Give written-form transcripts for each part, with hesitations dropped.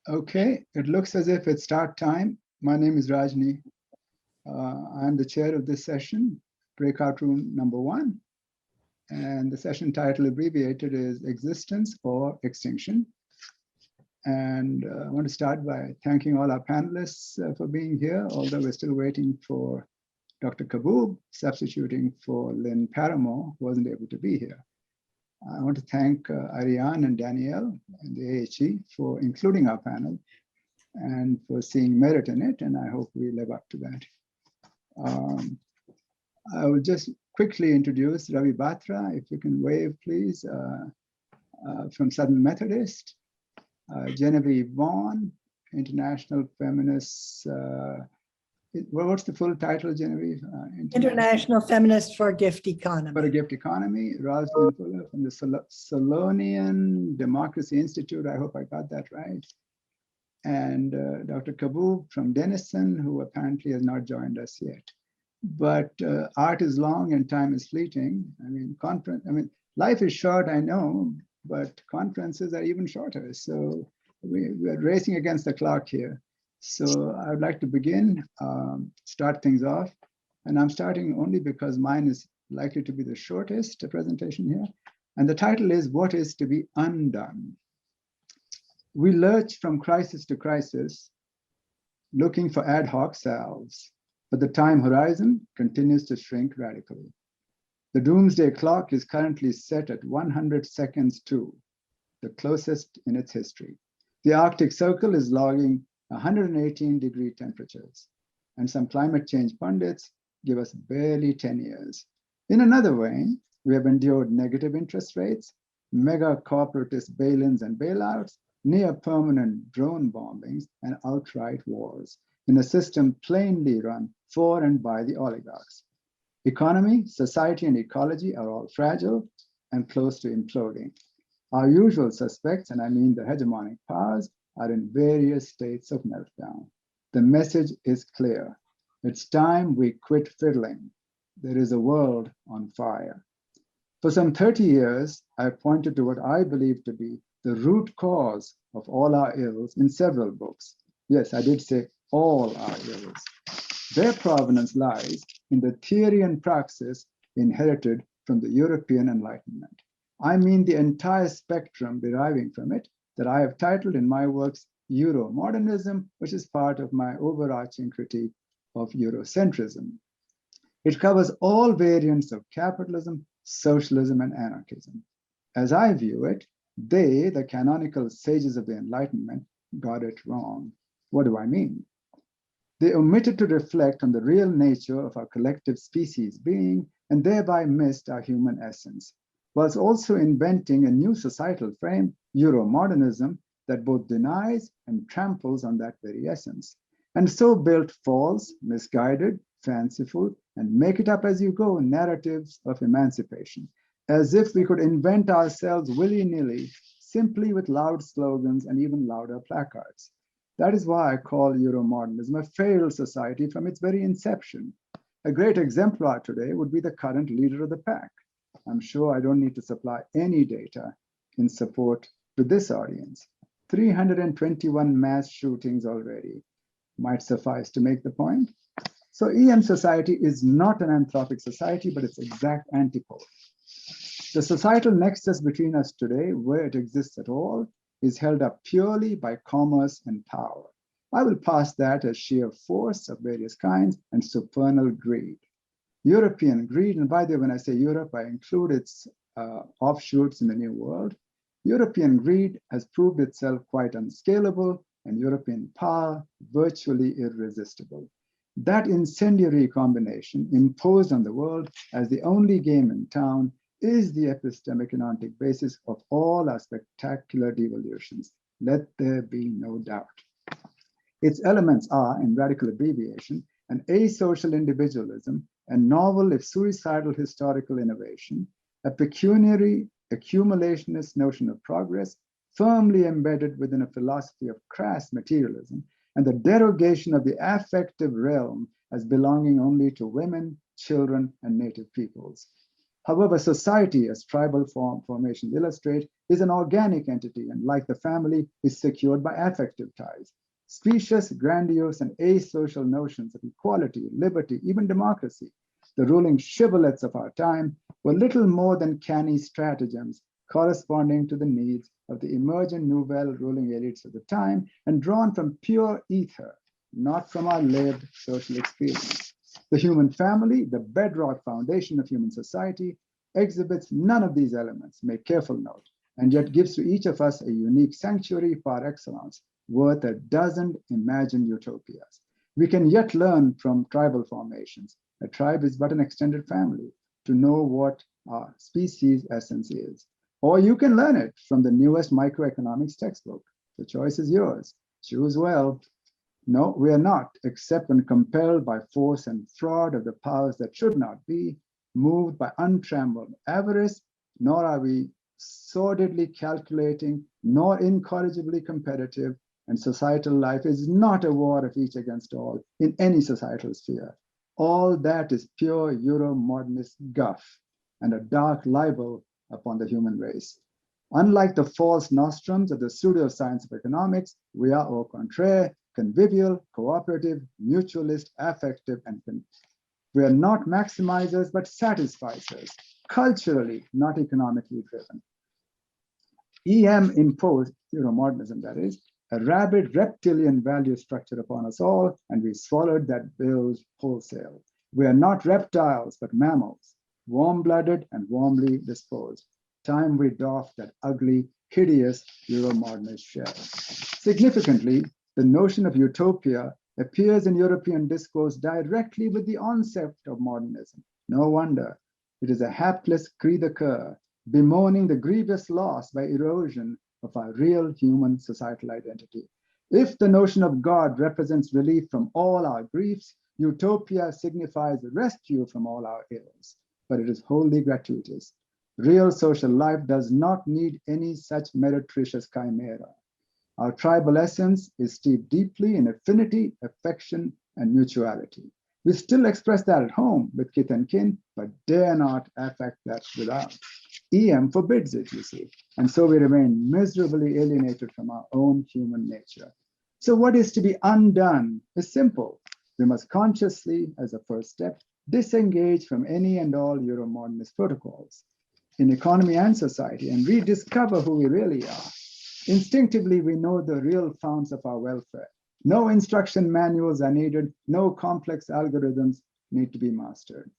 Okay, it looks as if it's start time. My name is Rajni. I'm the chair of this session, breakout room number 1. And the session title abbreviated is Existence or Extinction. And I want to start by thanking all our panelists for being here, although we're still waiting for Dr. Kaboub, substituting for Lynn Paramore, who wasn't able to be here. I want to thank Ariane and Danielle and the AHE for including our panel and for seeing merit in it, and I hope we live up to that. I will just quickly introduce Ravi Batra, if you can wave, please, from Southern Methodist. Genevieve Vaughn, international feminist. What's the full title, Genevieve? International Feminist for a Gift Economy. For a Gift Economy. Rosalind Fuller from the Solonian Democracy Institute. I hope I got that right. And Dr. Kaboub from Denison, who apparently has not joined us yet. But art is long and time is fleeting. I mean, life is short, I know, but conferences are even shorter. So we are racing against the clock here. So I would like to begin, start things off. And I'm starting only because mine is likely to be the shortest presentation here. And the title is What is to be Undone? We lurch from crisis to crisis, looking for ad hoc salves, but the time horizon continues to shrink radically. The doomsday clock is currently set at 100 seconds to, the closest in its history. The Arctic Circle is logging 118-degree temperatures, and some climate change pundits give us barely 10 years. In another vein, we have endured negative interest rates, mega corporatist bail-ins and bailouts, near-permanent drone bombings, and outright wars in a system plainly run for and by the oligarchs. Economy, society, and ecology are all fragile and close to imploding. Our usual suspects, and I mean the hegemonic powers, are in various states of meltdown. The message is clear. It's time we quit fiddling. There is a world on fire. For some 30 years, I've pointed to what I believe to be the root cause of all our ills in several books. Yes, I did say all our ills. Their provenance lies in the theory and praxis inherited from the European Enlightenment. I mean the entire spectrum deriving from it that I have titled in my works Euro-modernism, which is part of my overarching critique of Eurocentrism. It covers all variants of capitalism, socialism, and anarchism. As I view it, they, the canonical sages of the Enlightenment, got it wrong. What do I mean? They omitted to reflect on the real nature of our collective species being, and thereby missed our human essence, whilst also inventing a new societal frame, Euro-modernism, that both denies and tramples on that very essence, and so built false, misguided, fanciful, and make it up as you go narratives of emancipation, as if we could invent ourselves willy-nilly, simply with loud slogans and even louder placards. That is why I call Euro-modernism a failed society from its very inception. A great exemplar today would be the current leader of the pack. I'm sure I don't need to supply any data in support to this audience. 321 mass shootings already might suffice to make the point. So EM society is not an anthropic society, but its exact antipode. The societal nexus between us today, where it exists at all, is held up purely by commerce and power. I will pass that as sheer force of various kinds and supernal greed. European greed, and by the way, when I say Europe, I include its offshoots in the New World. European greed has proved itself quite unscalable, and European power virtually irresistible. That incendiary combination, imposed on the world as the only game in town, is the epistemic and ontic basis of all our spectacular devolutions. Let there be no doubt. Its elements are, in radical abbreviation, an asocial individualism, a novel if suicidal historical innovation, a pecuniary accumulationist notion of progress, firmly embedded within a philosophy of crass materialism, and the derogation of the affective realm as belonging only to women, children, and native peoples. However, society, as tribal formations illustrate, is an organic entity and, like the family, is secured by affective ties. Specious, grandiose, and asocial notions of equality, liberty, even democracy, the ruling shibboleths of our time, were little more than canny stratagems corresponding to the needs of the emergent nouvelle ruling elites of the time and drawn from pure ether, not from our lived social experience. The human family, the bedrock foundation of human society, exhibits none of these elements, make careful note, and yet gives to each of us a unique sanctuary par excellence, worth a dozen imagined utopias. We can yet learn from tribal formations. A tribe is but an extended family, to know what our species' essence is. Or you can learn it from the newest microeconomics textbook. The choice is yours. Choose well. No, we are not, except when compelled by force and fraud of the powers that should not be, moved by untrammeled avarice, nor are we sordidly calculating, nor incorrigibly competitive, and societal life is not a war of each against all in any societal sphere. All that is pure Euro-modernist guff and a dark libel upon the human race. Unlike the false nostrums of the pseudoscience of economics, we are au contraire, convivial, cooperative, mutualist, affective, and we are not maximizers, but satisficers, culturally, not economically driven. EM imposed, Euromodernism that is, a rabid reptilian value structure upon us all, and we swallowed that bill wholesale. We are not reptiles, but mammals, warm-blooded and warmly disposed. Time we doff that ugly, hideous Euromodernist shell. Significantly, the notion of utopia appears in European discourse directly with the onset of modernism. No wonder. It is a hapless cri de coeur, bemoaning the grievous loss by erosion of our real human societal identity. If the notion of God represents relief from all our griefs, utopia signifies rescue from all our ills, but it is wholly gratuitous. Real social life does not need any such meretricious chimera. Our tribal essence is steeped deeply in affinity, affection, and mutuality. We still express that at home with kith and kin, but dare not affect that without. EM forbids it, you see, and so we remain miserably alienated from our own human nature. So what is to be undone is simple. We must consciously, as a first step, disengage from any and all Euromodernist protocols in economy and society and rediscover who we really are. Instinctively, we know the real founts of our welfare. No instruction manuals are needed. No complex algorithms need to be mastered.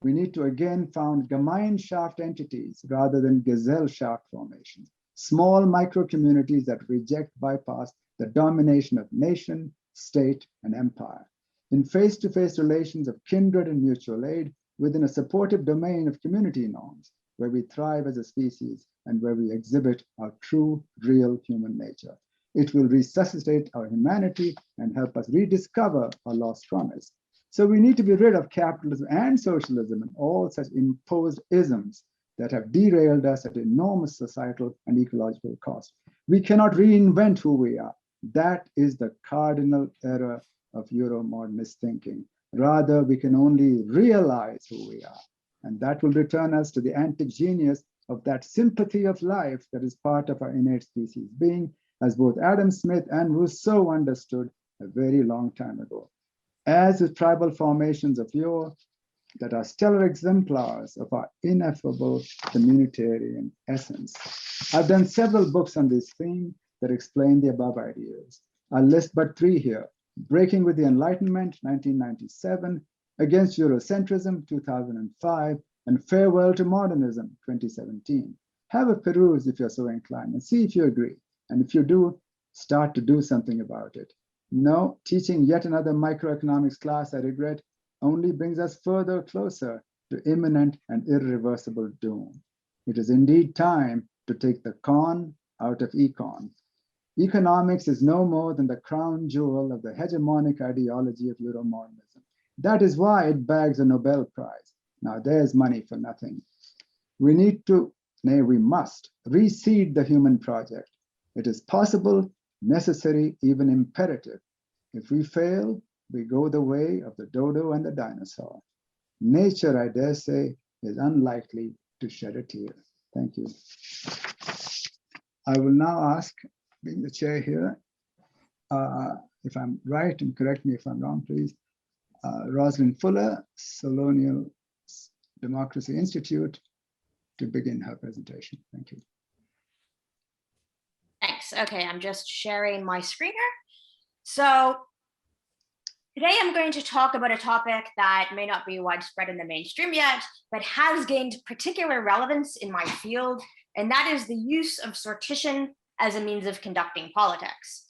We need to again found Gemeinschaft entities rather than Gesellschaft formations, small micro communities that reject, bypass the domination of nation, state, and empire. In face-to-face relations of kindred and mutual aid within a supportive domain of community norms, where we thrive as a species and where we exhibit our true, real human nature. It will resuscitate our humanity and help us rediscover our lost promise. So we need to be rid of capitalism and socialism and all such imposed isms that have derailed us at enormous societal and ecological cost. We cannot reinvent who we are. That is the cardinal error of Euromodernist thinking. Rather, we can only realize who we are. And that will return us to the antic genius of that sympathy of life that is part of our innate species being, as both Adam Smith and Rousseau understood a very long time ago. As with tribal formations of yore, that are stellar exemplars of our ineffable communitarian essence. I've done several books on this theme that explain the above ideas. I'll list but three here: Breaking with the Enlightenment, 1997, Against Eurocentrism, 2005, and Farewell to Modernism, 2017. Have a peruse if you're so inclined and see if you agree. And if you do, start to do something about it. No, teaching yet another microeconomics class, I regret, only brings us further closer to imminent and irreversible doom. It is indeed time to take the con out of econ. Economics is no more than the crown jewel of the hegemonic ideology of Euromodernism. That is why it bags a Nobel Prize. Now there's money for nothing. We need to, nay, we must reseed the human project. It is possible, necessary, even imperative. If we fail, we go the way of the dodo and the dinosaur. Nature, I dare say, is unlikely to shed a tear. Thank you. I will now ask, being the chair here, if I'm right, and correct me if I'm wrong, please, Rosalind Fuller, Colonial Democracy Institute, to begin her presentation. Thank you. Thanks. Okay, I'm just sharing my screen here. So today I'm going to talk about a topic that may not be widespread in the mainstream yet, but has gained particular relevance in my field, and that is the use of sortition as a means of conducting politics.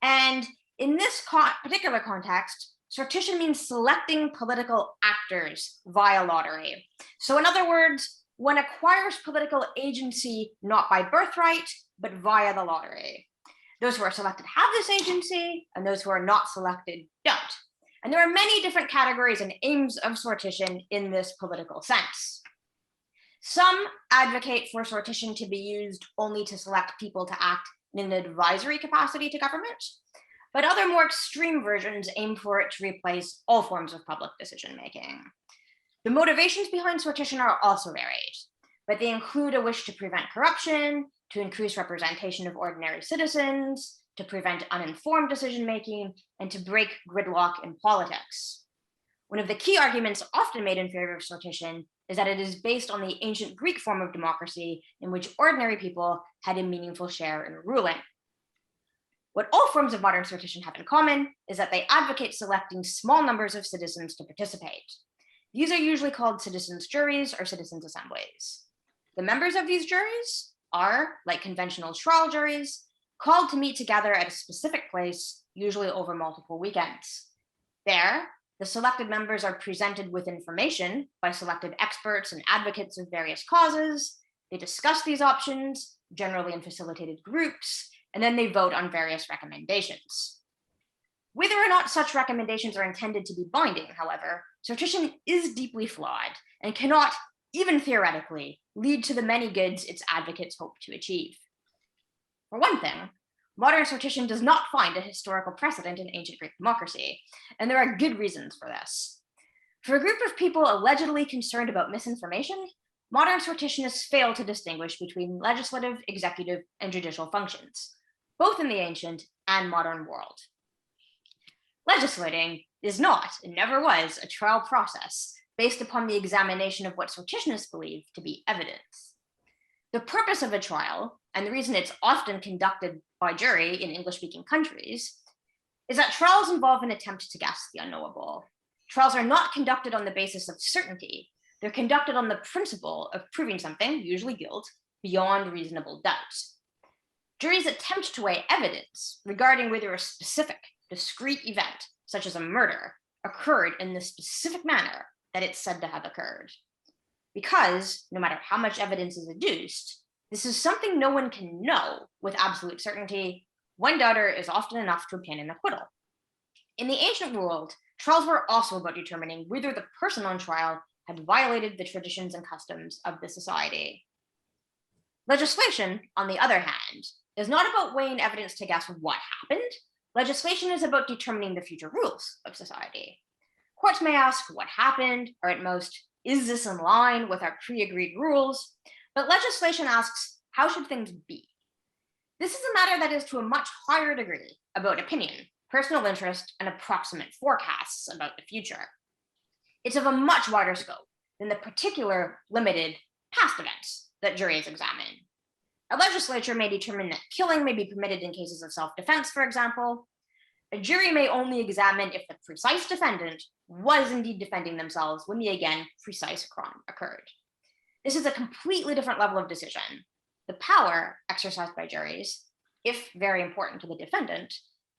And in this particular context, sortition means selecting political actors via lottery. So in other words, one acquires political agency not by birthright, but via the lottery. Those who are selected have this agency, and those who are not selected don't. And there are many different categories and aims of sortition in this political sense. Some advocate for sortition to be used only to select people to act in an advisory capacity to government, but other more extreme versions aim for it to replace all forms of public decision-making. The motivations behind sortition are also varied, but they include a wish to prevent corruption, to increase representation of ordinary citizens, to prevent uninformed decision-making, and to break gridlock in politics. One of the key arguments often made in favor of sortition is that it is based on the ancient Greek form of democracy in which ordinary people had a meaningful share in ruling. What all forms of modern sortition have in common is that they advocate selecting small numbers of citizens to participate. These are usually called citizens' juries or citizens' assemblies. The members of these juries are, like conventional trial juries, called to meet together at a specific place, usually over multiple weekends. There, the selected members are presented with information by selected experts and advocates of various causes. They discuss these options, generally in facilitated groups, and then they vote on various recommendations. Whether or not such recommendations are intended to be binding, however, sortition is deeply flawed and cannot, even theoretically, lead to the many goods its advocates hope to achieve. For one thing, modern sortition does not find a historical precedent in ancient Greek democracy, and there are good reasons for this. For a group of people allegedly concerned about misinformation, modern sortitionists fail to distinguish between legislative, executive, and judicial functions, both in the ancient and modern world. Legislating is not, and never was, a trial process based upon the examination of what sortitionists believe to be evidence. The purpose of a trial, and the reason it's often conducted by jury in English-speaking countries, is that trials involve an attempt to guess the unknowable. Trials are not conducted on the basis of certainty. They're conducted on the principle of proving something, usually guilt, beyond reasonable doubt. Juries attempt to weigh evidence regarding whether a specific, discrete event, such as a murder, occurred in the specific manner that it's said to have occurred. Because, no matter how much evidence is adduced, this is something no one can know with absolute certainty. One doubter is often enough to obtain an acquittal. In the ancient world, trials were also about determining whether the person on trial had violated the traditions and customs of the society. Legislation, on the other hand, is not about weighing evidence to guess what happened. Legislation is about determining the future rules of society. Courts may ask what happened, or at most, is this in line with our pre-agreed rules? But legislation asks, how should things be? This is a matter that is to a much higher degree about opinion, personal interest, and approximate forecasts about the future. It's of a much wider scope than the particular limited past events that juries examine. A legislature may determine that killing may be permitted in cases of self-defense, for example. A jury may only examine if the precise defendant was indeed defending themselves when the, again, precise crime occurred. This is a completely different level of decision. The power exercised by juries, if very important to the defendant,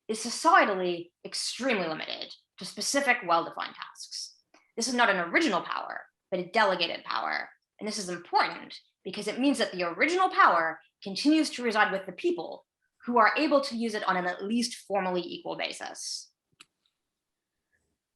is societally extremely limited to specific, well-defined tasks. This is not an original power, but a delegated power. And this is important because it means that the original power continues to reside with the people who are able to use it on an at least formally equal basis.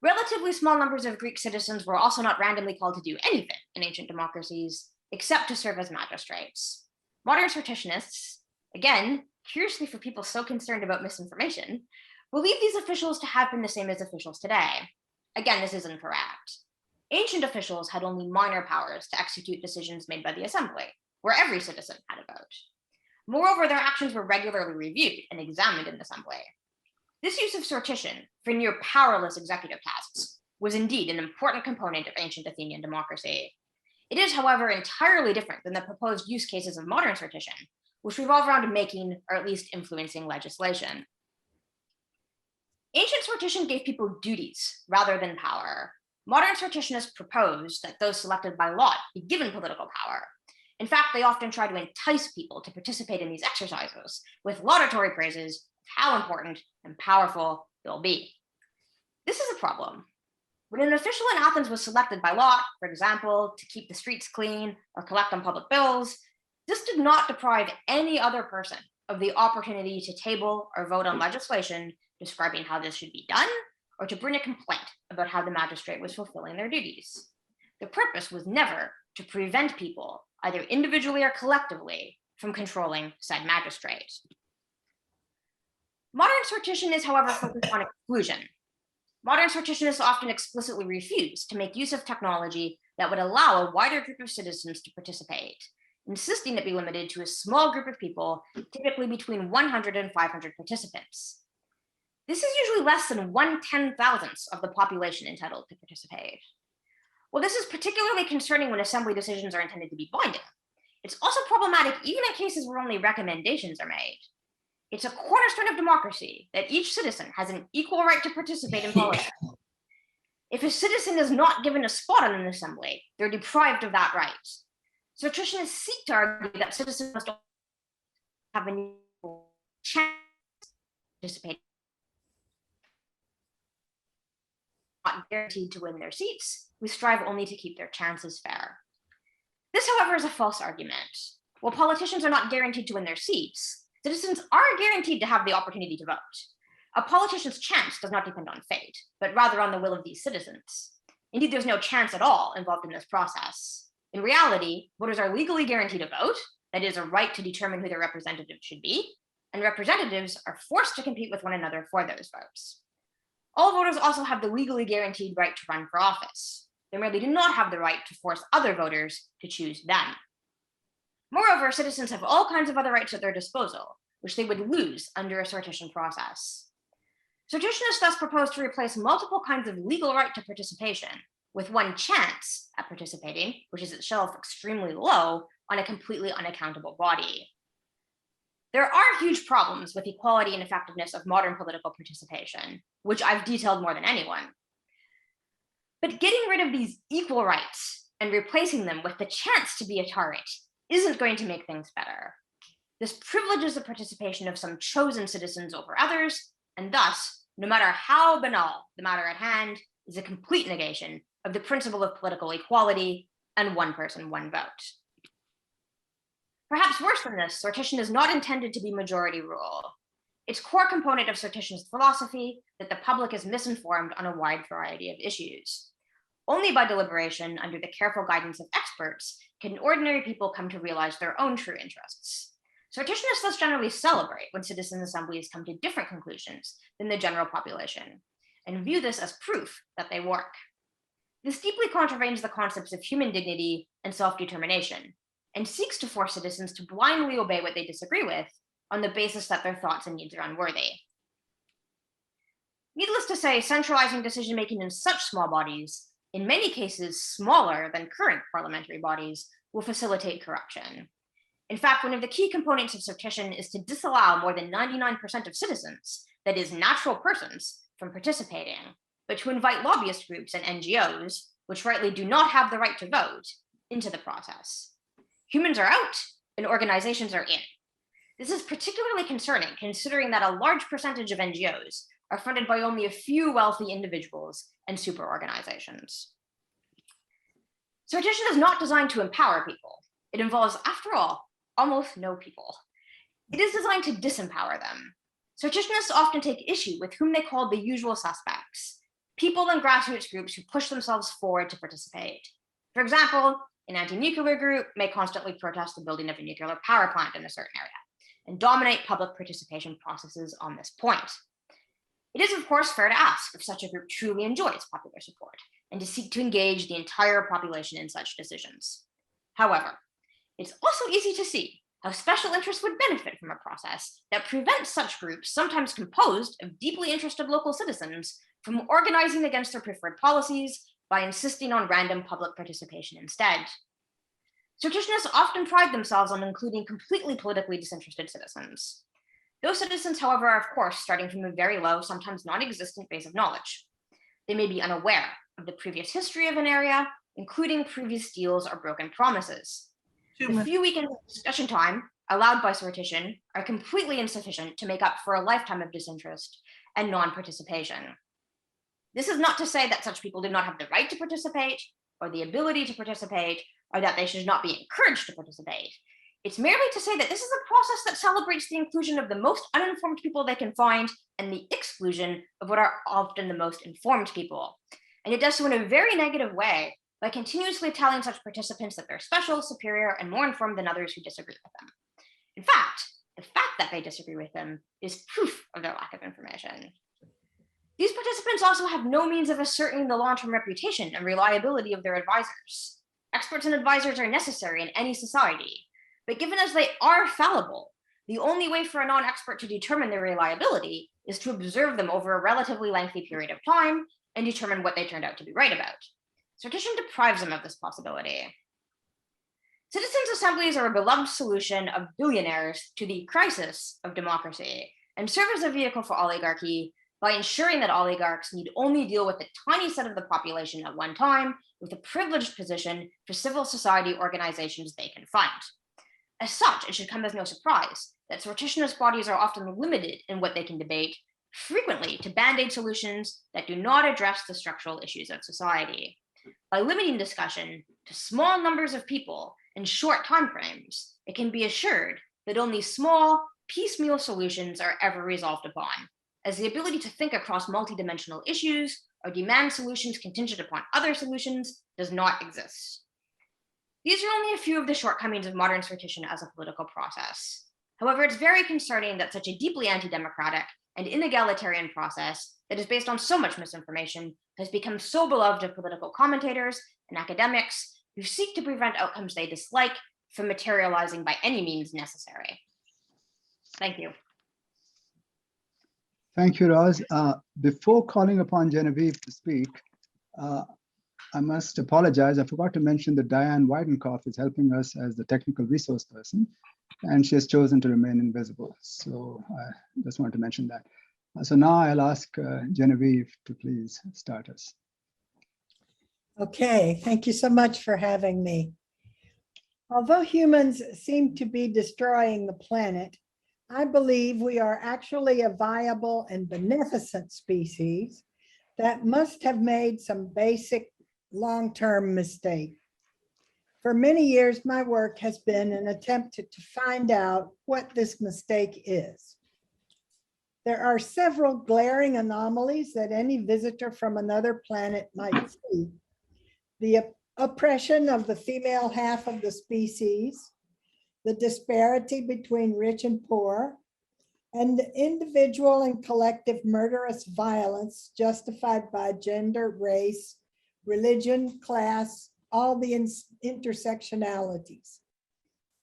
Relatively small numbers of Greek citizens were also not randomly called to do anything in ancient democracies, except to serve as magistrates. Modern sortitionists, again, curiously for people so concerned about misinformation, believe these officials to have been the same as officials today. Again, this is incorrect. Ancient officials had only minor powers to execute decisions made by the assembly, where every citizen had a vote. Moreover, their actions were regularly reviewed and examined in the assembly. This use of sortition for near powerless executive tasks was indeed an important component of ancient Athenian democracy. It is, however, entirely different than the proposed use cases of modern sortition, which revolve around making or at least influencing legislation. Ancient sortition gave people duties rather than power. Modern sortitionists propose that those selected by lot be given political power. In fact, they often try to entice people to participate in these exercises with laudatory praises of how important and powerful they'll be. This is a problem. When an official in Athens was selected by lot, for example, to keep the streets clean or collect on public bills, this did not deprive any other person of the opportunity to table or vote on legislation describing how this should be done, or to bring a complaint about how the magistrate was fulfilling their duties. The purpose was never to prevent people, either individually or collectively, from controlling said magistrate. Modern sortition is, however, focused on exclusion. Modern sortitionists often explicitly refuse to make use of technology that would allow a wider group of citizens to participate, insisting it be limited to a small group of people, typically between 100 and 500 participants. This is usually less than 1/10,000th of the population entitled to participate. While this is particularly concerning when assembly decisions are intended to be binding, it's also problematic even in cases where only recommendations are made. It's a cornerstone of democracy that each citizen has an equal right to participate in politics. If a citizen is not given a spot on an assembly, they're deprived of that right. Sortitionists seek to argue that citizens must have a chance to participate, not guaranteed to win their seats. We strive only to keep their chances fair. This, however, is a false argument. While politicians are not guaranteed to win their seats, citizens are guaranteed to have the opportunity to vote. A politician's chance does not depend on fate, but rather on the will of these citizens. Indeed, there's no chance at all involved in this process. In reality, voters are legally guaranteed a vote, that is, a right to determine who their representative should be, and representatives are forced to compete with one another for those votes. All voters also have the legally guaranteed right to run for office. They merely do not have the right to force other voters to choose them. Moreover, citizens have all kinds of other rights at their disposal, which they would lose under a sortition process. Sortitionists thus propose to replace multiple kinds of legal right to participation with one chance at participating, which is itself extremely low, on a completely unaccountable body. There are huge problems with equality and effectiveness of modern political participation, which I've detailed more than anyone. But getting rid of these equal rights and replacing them with the chance to be a tyrant isn't going to make things better. This privileges the participation of some chosen citizens over others, and thus, no matter how banal the matter at hand, is a complete negation of the principle of political equality and one person, one vote. Perhaps worse than this, sortition is not intended to be majority rule. Its core component of sortition's philosophy that the public is misinformed on a wide variety of issues. Only by deliberation under the careful guidance of experts can ordinary people come to realize their own true interests. Sortitionists thus generally celebrate when citizen assemblies come to different conclusions than the general population, and view this as proof that they work. This deeply contravenes the concepts of human dignity and self-determination, and seeks to force citizens to blindly obey what they disagree with on the basis that their thoughts and needs are unworthy. Needless to say, centralizing decision-making in such small bodies, in many cases smaller than current parliamentary bodies, will facilitate corruption. In fact, one of the key components of sortition is to disallow more than 99% of citizens, that is, natural persons, from participating, but to invite lobbyist groups and NGOs, which rightly do not have the right to vote, into the process. Humans are out and organizations are in. This is particularly concerning considering that a large percentage of NGOs are funded by only a few wealthy individuals and super organizations. Sortition is not designed to empower people. It involves, after all, almost no people. It is designed to disempower them. Sortitionists often take issue with whom they call the usual suspects, people and grassroots groups who push themselves forward to participate. For example, an anti-nuclear group may constantly protest the building of a nuclear power plant in a certain area and dominate public participation processes on this point. It is, of course, fair to ask if such a group truly enjoys popular support, and to seek to engage the entire population in such decisions. However, it's also easy to see how special interests would benefit from a process that prevents such groups, sometimes composed of deeply interested local citizens, from organizing against their preferred policies by insisting on random public participation instead. Sortitionists often pride themselves on including completely politically disinterested citizens. Those citizens, however, are of course starting from a very low, sometimes non-existent base of knowledge. They may be unaware of the previous history of an area, including previous deals or broken promises. The few weekends of discussion time allowed by sortition are completely insufficient to make up for a lifetime of disinterest and non-participation. This is not to say that such people do not have the right to participate, or the ability to participate, or that they should not be encouraged to participate. It's merely to say that this is a process that celebrates the inclusion of the most uninformed people they can find and the exclusion of what are often the most informed people. And it does so in a very negative way by continuously telling such participants that they're special, superior, and more informed than others who disagree with them. In fact, the fact that they disagree with them is proof of their lack of information. These participants also have no means of ascertaining the long-term reputation and reliability of their advisors. Experts and advisors are necessary in any society, but given as they are fallible, the only way for a non-expert to determine their reliability is to observe them over a relatively lengthy period of time and determine what they turned out to be right about. Sortition deprives them of this possibility. Citizens' assemblies are a beloved solution of billionaires to the crisis of democracy and serve as a vehicle for oligarchy by ensuring that oligarchs need only deal with a tiny set of the population at one time with a privileged position for civil society organizations they can fund. As such, it should come as no surprise that sortitionist bodies are often limited in what they can debate, frequently to band-aid solutions that do not address the structural issues of society. By limiting discussion to small numbers of people in short timeframes, it can be assured that only small, piecemeal solutions are ever resolved upon, as the ability to think across multidimensional issues or demand solutions contingent upon other solutions does not exist. These are only a few of the shortcomings of modern sortition as a political process. However, it's very concerning that such a deeply anti-democratic and inegalitarian process that is based on so much misinformation has become so beloved of political commentators and academics who seek to prevent outcomes they dislike from materializing by any means necessary. Thank you. Thank you, Roz. Before calling upon Genevieve to speak, I must apologize. I forgot to mention that Diane Weidenkopf is helping us as the technical resource person, and she has chosen to remain invisible. So I just want to mention that. So now I'll ask Genevieve to please start us. Okay, thank you so much for having me. Although humans seem to be destroying the planet, I believe we are actually a viable and beneficent species that must have made some basic long-term mistake. For many years, my work has been an attempt to find out what this mistake is. There are several glaring anomalies that any visitor from another planet might see. The oppression of the female half of the species, the disparity between rich and poor, and the individual and collective murderous violence justified by gender, race, religion, class, all the intersectionalities.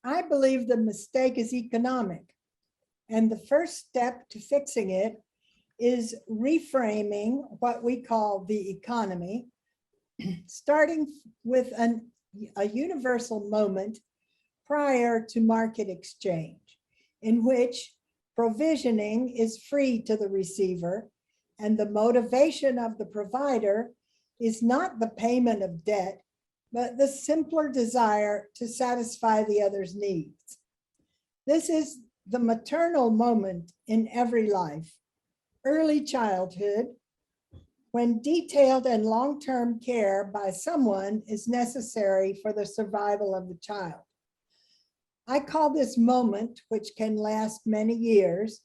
I believe the mistake is economic, and the first step to fixing it is reframing what we call the economy, starting with a universal moment prior to market exchange, in which provisioning is free to the receiver, and the motivation of the provider is not the payment of debt, but the simpler desire to satisfy the other's needs. This is the maternal moment in every life, early childhood, when detailed and long-term care by someone is necessary for the survival of the child. I call this moment, which can last many years,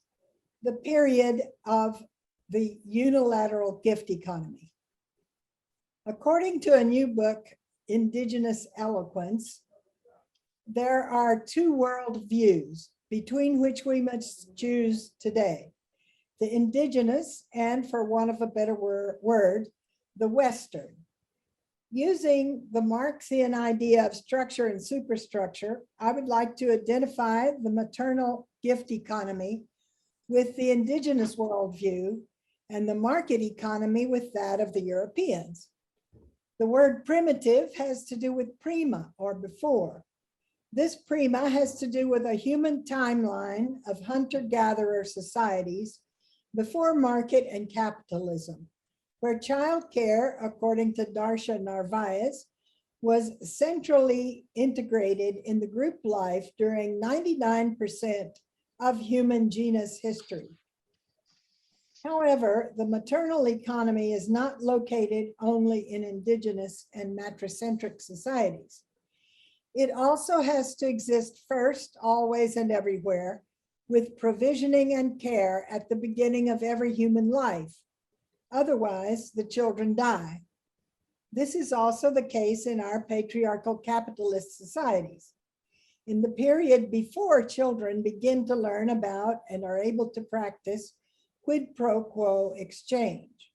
the period of the unilateral gift economy. According to a new book, Indigenous Eloquence, there are two world views between which we must choose today: the indigenous, and for want of a better word, the Western. Using the Marxian idea of structure and superstructure, I would like to identify the maternal gift economy with the indigenous worldview and the market economy with that of the Europeans. The word primitive has to do with prima, or before. This prima has to do with a human timeline of hunter-gatherer societies before market and capitalism, where childcare, according to Darsha Narvaez, was centrally integrated in the group life during 99% of human genus history. However, the maternal economy is not located only in indigenous and matricentric societies. It also has to exist first, always and everywhere, with provisioning and care at the beginning of every human life. Otherwise, the children die. This is also the case in our patriarchal capitalist societies. In the period before children begin to learn about and are able to practice quid pro quo exchange,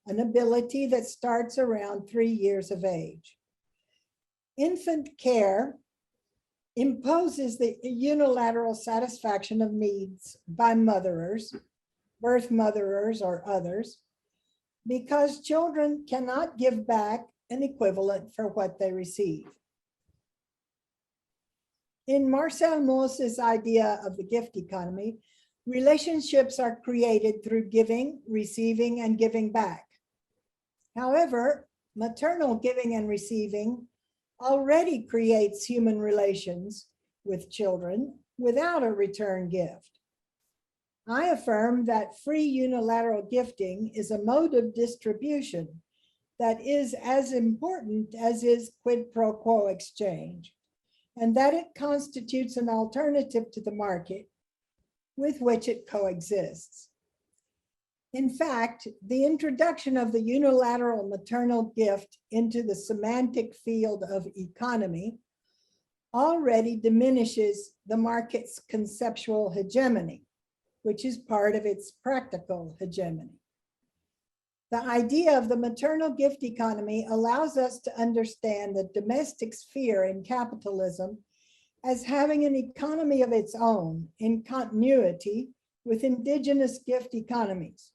an ability that starts around 3 years of age. Infant care imposes the unilateral satisfaction of needs by motherers, birth motherers or others, because children cannot give back an equivalent for what they receive. In Marcel Maus's idea of the gift economy, relationships are created through giving, receiving, and giving back. However, maternal giving and receiving already creates human relations with children without a return gift. I affirm that free unilateral gifting is a mode of distribution that is as important as is quid pro quo exchange, and that it constitutes an alternative to the market with which it coexists. In fact, the introduction of the unilateral maternal gift into the semantic field of economy already diminishes the market's conceptual hegemony, which is part of its practical hegemony. The idea of the maternal gift economy allows us to understand the domestic sphere in capitalism as having an economy of its own in continuity with indigenous gift economies,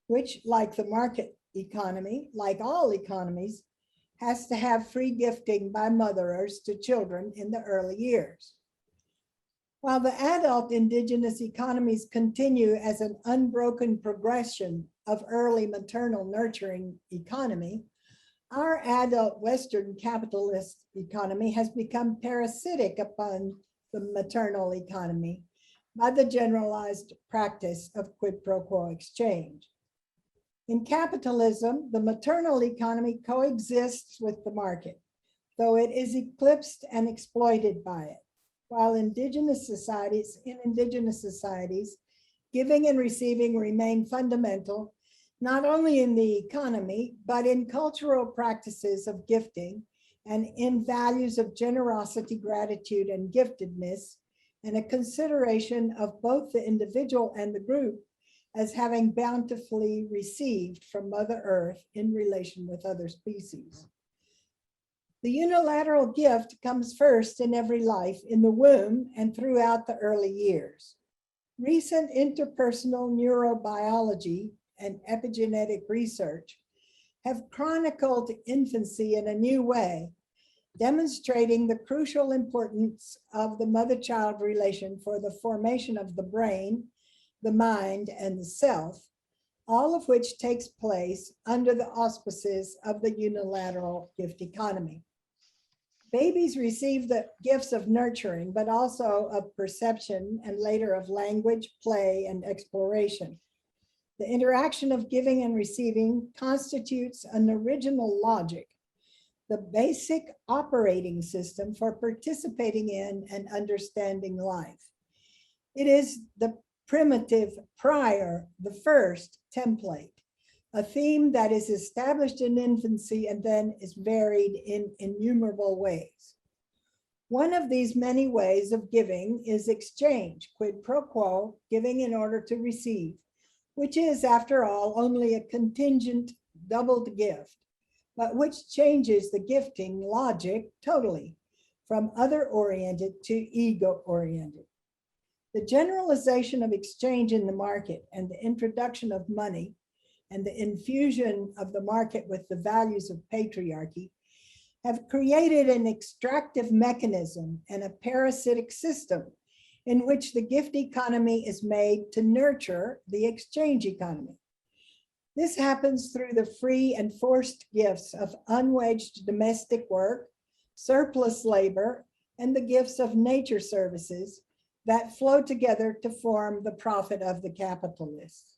which, like the market economy, like all economies, has to have free gifting by motherers to children in the early years. While the adult indigenous economies continue as an unbroken progression of early maternal nurturing economy, our adult Western capitalist economy has become parasitic upon the maternal economy by the generalized practice of quid pro quo exchange. In capitalism, the maternal economy coexists with the market, though it is eclipsed and exploited by it. While in indigenous societies, giving and receiving remain fundamental, not only in the economy, but in cultural practices of gifting and in values of generosity, gratitude, and giftedness, and a consideration of both the individual and the group as having bountifully received from Mother Earth in relation with other species. The unilateral gift comes first in every life in the womb and throughout the early years. Recent interpersonal neurobiology and epigenetic research have chronicled infancy in a new way, demonstrating the crucial importance of the mother-child relation for the formation of the brain, the mind, and the self, all of which takes place under the auspices of the unilateral gift economy. Babies receive the gifts of nurturing, but also of perception and later of language, play, and exploration. The interaction of giving and receiving constitutes an original logic, the basic operating system for participating in and understanding life. It is the primitive prior, the first template, a theme that is established in infancy and then is varied in innumerable ways. One of these many ways of giving is exchange, quid pro quo, giving in order to receive, which is, after all, only a contingent doubled gift, but which changes the gifting logic totally from other-oriented to ego-oriented. The generalization of exchange in the market and the introduction of money and the infusion of the market with the values of patriarchy have created an extractive mechanism and a parasitic system in which the gift economy is made to nurture the exchange economy. This happens through the free and forced gifts of unwaged domestic work, surplus labor, and the gifts of nature services that flow together to form the profit of the capitalists.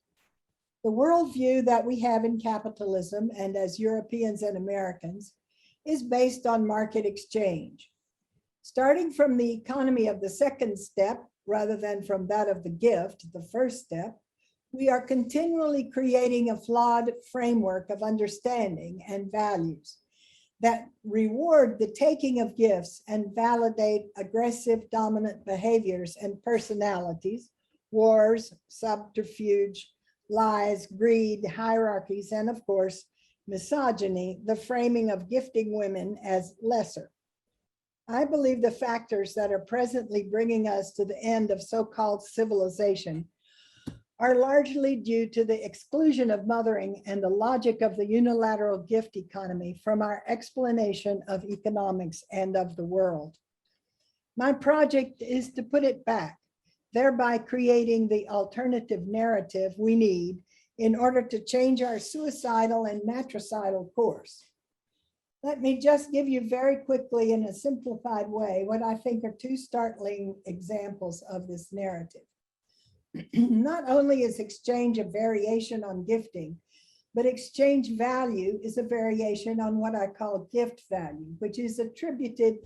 The worldview that we have in capitalism and as Europeans and Americans is based on market exchange. Starting from the economy of the second step, rather than from that of the gift, the first step, we are continually creating a flawed framework of understanding and values that reward the taking of gifts and validate aggressive dominant behaviors and personalities, wars, subterfuge, lies, greed, hierarchies, and of course, misogyny, the framing of gifting women as lesser. I believe the factors that are presently bringing us to the end of so-called civilization are largely due to the exclusion of mothering and the logic of the unilateral gift economy from our explanation of economics and of the world. My project is to put it back, thereby creating the alternative narrative we need in order to change our suicidal and matricidal course. Let me just give you very quickly in a simplified way what I think are two startling examples of this narrative. Not only is exchange a variation on gifting, but exchange value is a variation on what I call gift value, which is attributed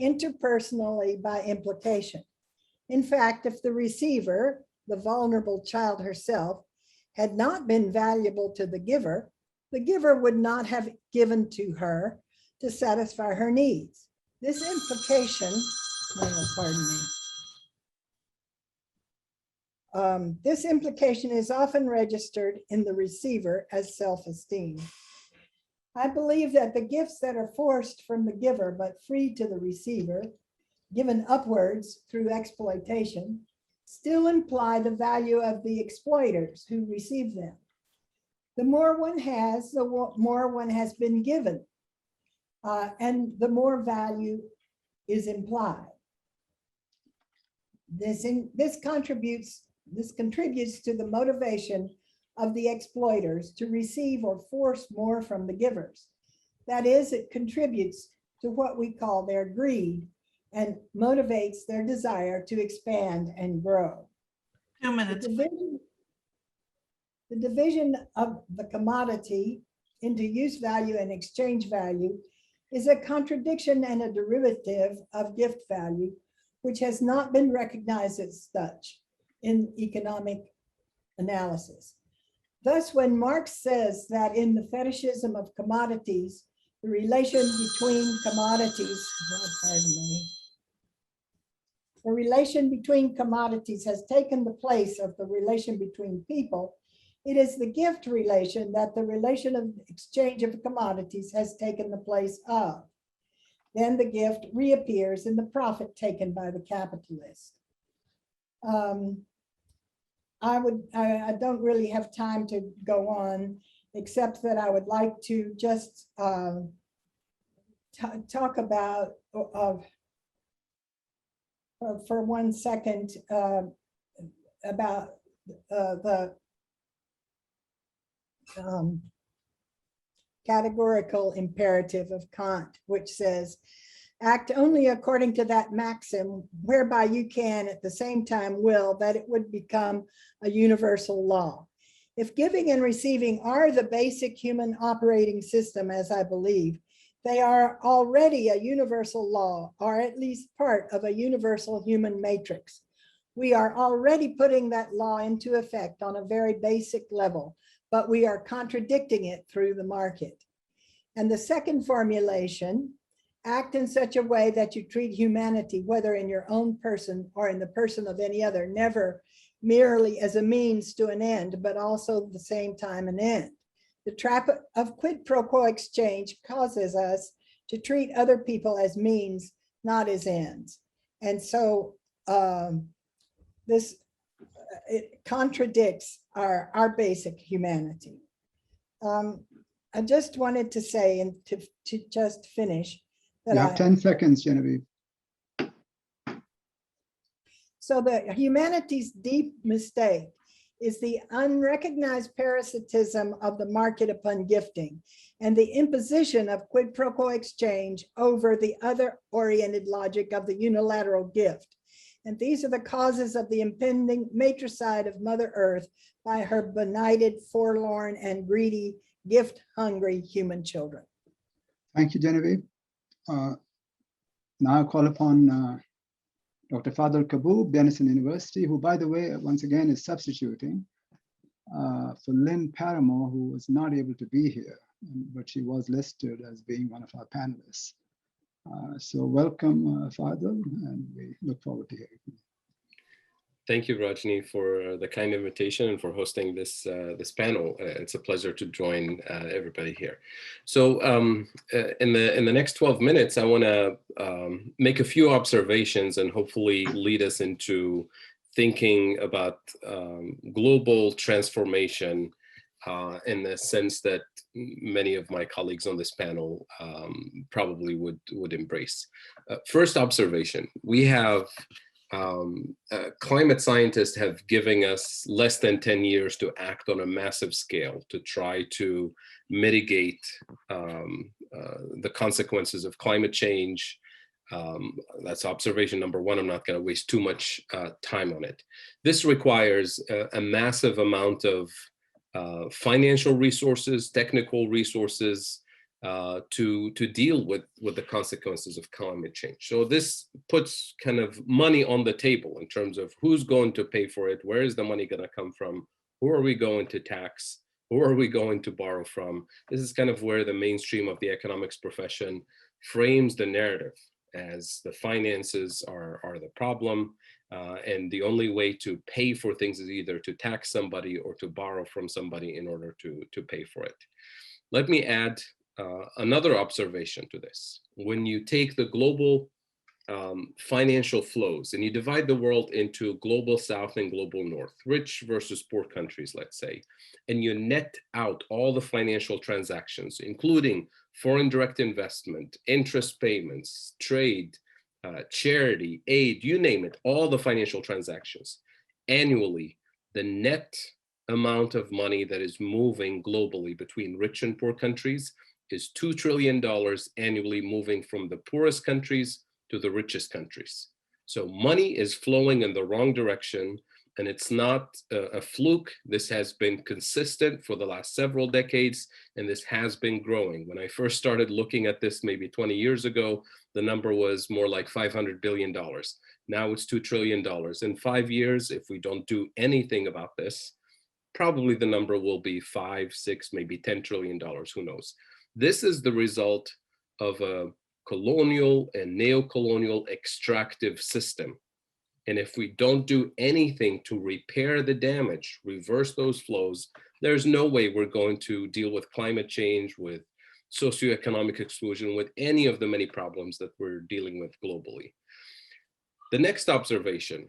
interpersonally by implication. In fact, if the receiver, the vulnerable child herself, had not been valuable to the giver would not have given to her to satisfy her needs. This implication, this implication is often registered in the receiver as self-esteem. I believe that the gifts that are forced from the giver but free to the receiver, given upwards through exploitation, still imply the value of the exploiters who receive them. The more one has, the more one has been given, and the more value is implied. This contributes to the motivation of the exploiters to receive or force more from the givers. That is, it contributes to what we call their greed and motivates their desire to expand and grow. 2 minutes. The division of the commodity into use value and exchange value is a contradiction and a derivative of gift value, which has not been recognized as such in economic analysis. Thus, when Marx says that in the fetishism of commodities, the relation between commodities, the relation between commodities has taken the place of the relation between people, it is the gift relation that the relation of exchange of commodities has taken the place of. Then the gift reappears in the profit taken by the capitalist. I don't really have time to go on, except that I would like to just talk about, for 1 second, about the categorical imperative of Kant, which says, act only according to that maxim whereby you can at the same time will that it would become a universal law. If giving and receiving are the basic human operating system, as I believe, they are already a universal law, or at least part of a universal human matrix. We are already putting that law into effect on a very basic level, but we are contradicting it through the market. And the second formulation, act in such a way that you treat humanity, whether in your own person or in the person of any other, never merely as a means to an end, but also at the same time an end. The trap of quid pro quo exchange causes us to treat other people as means, not as ends. And so it contradicts our basic humanity. I just wanted to say, and to just finish, that You have 10 seconds, Genevieve. So the humanity's deep mistake is the unrecognized parasitism of the market upon gifting and the imposition of quid pro quo exchange over the other-oriented logic of the unilateral gift. And these are the causes of the impending matricide of Mother Earth by her benighted, forlorn, and greedy, gift-hungry human children. Thank you, Genevieve. Now I call upon Dr. Fadl Kaboub, Denison University, who, by the way, once again, is substituting for Lynn Paramore, who was not able to be here, but she was listed as being one of our panelists. So welcome, Fadl, and we look forward to hearing from you. Thank you, Rajni, for the kind invitation and for hosting this this panel. It's a pleasure to join everybody here. So in the next 12 minutes, I want to make a few observations and hopefully lead us into thinking about global transformation in the sense that many of my colleagues on this panel probably would embrace. First observation, we have climate scientists have given us less than 10 years to act on a massive scale to try to mitigate the consequences of climate change. That's observation number one. I'm not going to waste too much time on it. This requires a massive amount of financial resources, technical resources, to deal with the consequences of climate change. So this puts kind of money on the table in terms of who's going to pay for it, where is the money going to come from, who are we going to tax, who are we going to borrow from. This is kind of where the mainstream of the economics profession frames the narrative as the finances are the problem, and the only way to pay for things is either to tax somebody or to borrow from somebody in order to pay for it. Let me add another observation to this. When you take the global financial flows and you divide the world into global south and global north, rich versus poor countries, let's say, and you net out all the financial transactions, including foreign direct investment, interest payments, trade, charity, aid, you name it, all the financial transactions, annually, the net amount of money that is moving globally between rich and poor countries is $2 trillion annually, moving from the poorest countries to the richest countries. So money is flowing in the wrong direction, and it's not a fluke. This has been consistent for the last several decades, and this has been growing. When I first started looking at this maybe 20 years ago, the number was more like $500 billion. Now it's $2 trillion. In 5 years, if we don't do anything about this, probably the number will be 5, 6, maybe $10 trillion, who knows. This is the result of a colonial and neo-colonial extractive system. And if we don't do anything to repair the damage, reverse those flows, there's no way we're going to deal with climate change, with socioeconomic exclusion, with any of the many problems that we're dealing with globally. The next observation,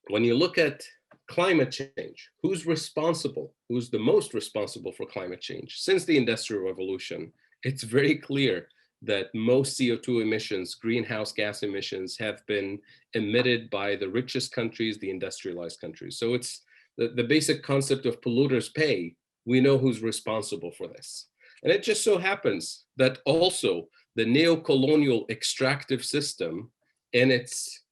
when you look at climate change, who's responsible? Who's the most responsible for climate change? Since the Industrial Revolution, it's very clear that most CO2 emissions, greenhouse gas emissions, have been emitted by the richest countries, the industrialized countries. So it's the basic concept of polluters pay. We know who's responsible for this. And it just so happens that also the neo-colonial extractive system and its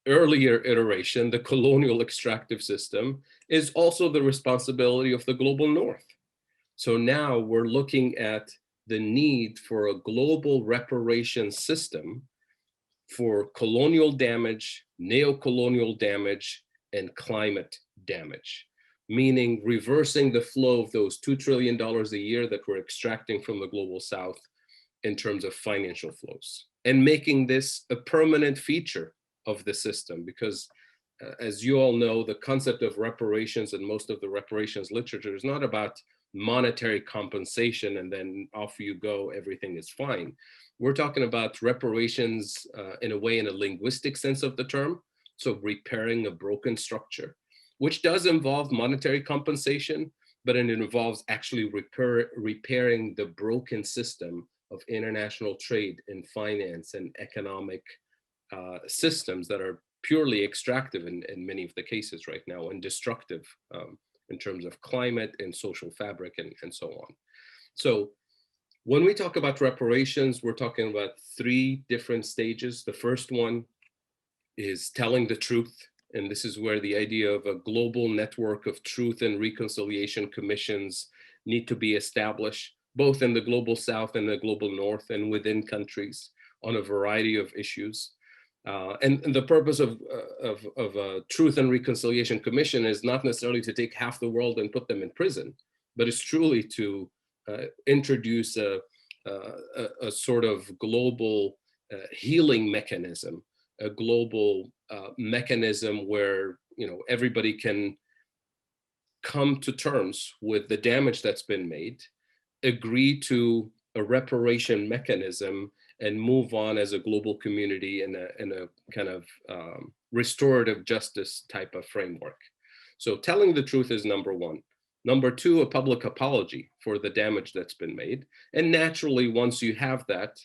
earlier iteration, the colonial extractive system, is also the responsibility of the global north. So now we're looking at the need for a global reparation system for colonial damage, neo-colonial damage, and climate damage, meaning reversing the flow of those $2 trillion a year that we're extracting from the global south in terms of financial flows, and making this a permanent feature of the system, because as you all know, the concept of reparations and most of the reparations literature is not about monetary compensation and then off you go, everything is fine. We're talking about reparations in a way, in a linguistic sense of the term. So repairing a broken structure, which does involve monetary compensation, but it involves actually repairing the broken system of international trade and finance and economic systems that are purely extractive in many of the cases right now, and destructive in terms of climate and social fabric and so on. So when we talk about reparations, we're talking about 3 different stages. The first one is telling the truth. And this is where the idea of a global network of truth and reconciliation commissions need to be established, both in the global South and the global North and within countries on a variety of issues. And the purpose of a Truth and Reconciliation Commission is not necessarily to take half the world and put them in prison, but it's truly to introduce a sort of global healing mechanism, a global mechanism where everybody can come to terms with the damage that's been made, agree to a reparation mechanism, and move on as a global community in a kind of restorative justice type of framework. So telling the truth is number 1. Number 2, a public apology for the damage that's been made. And naturally, once you have that,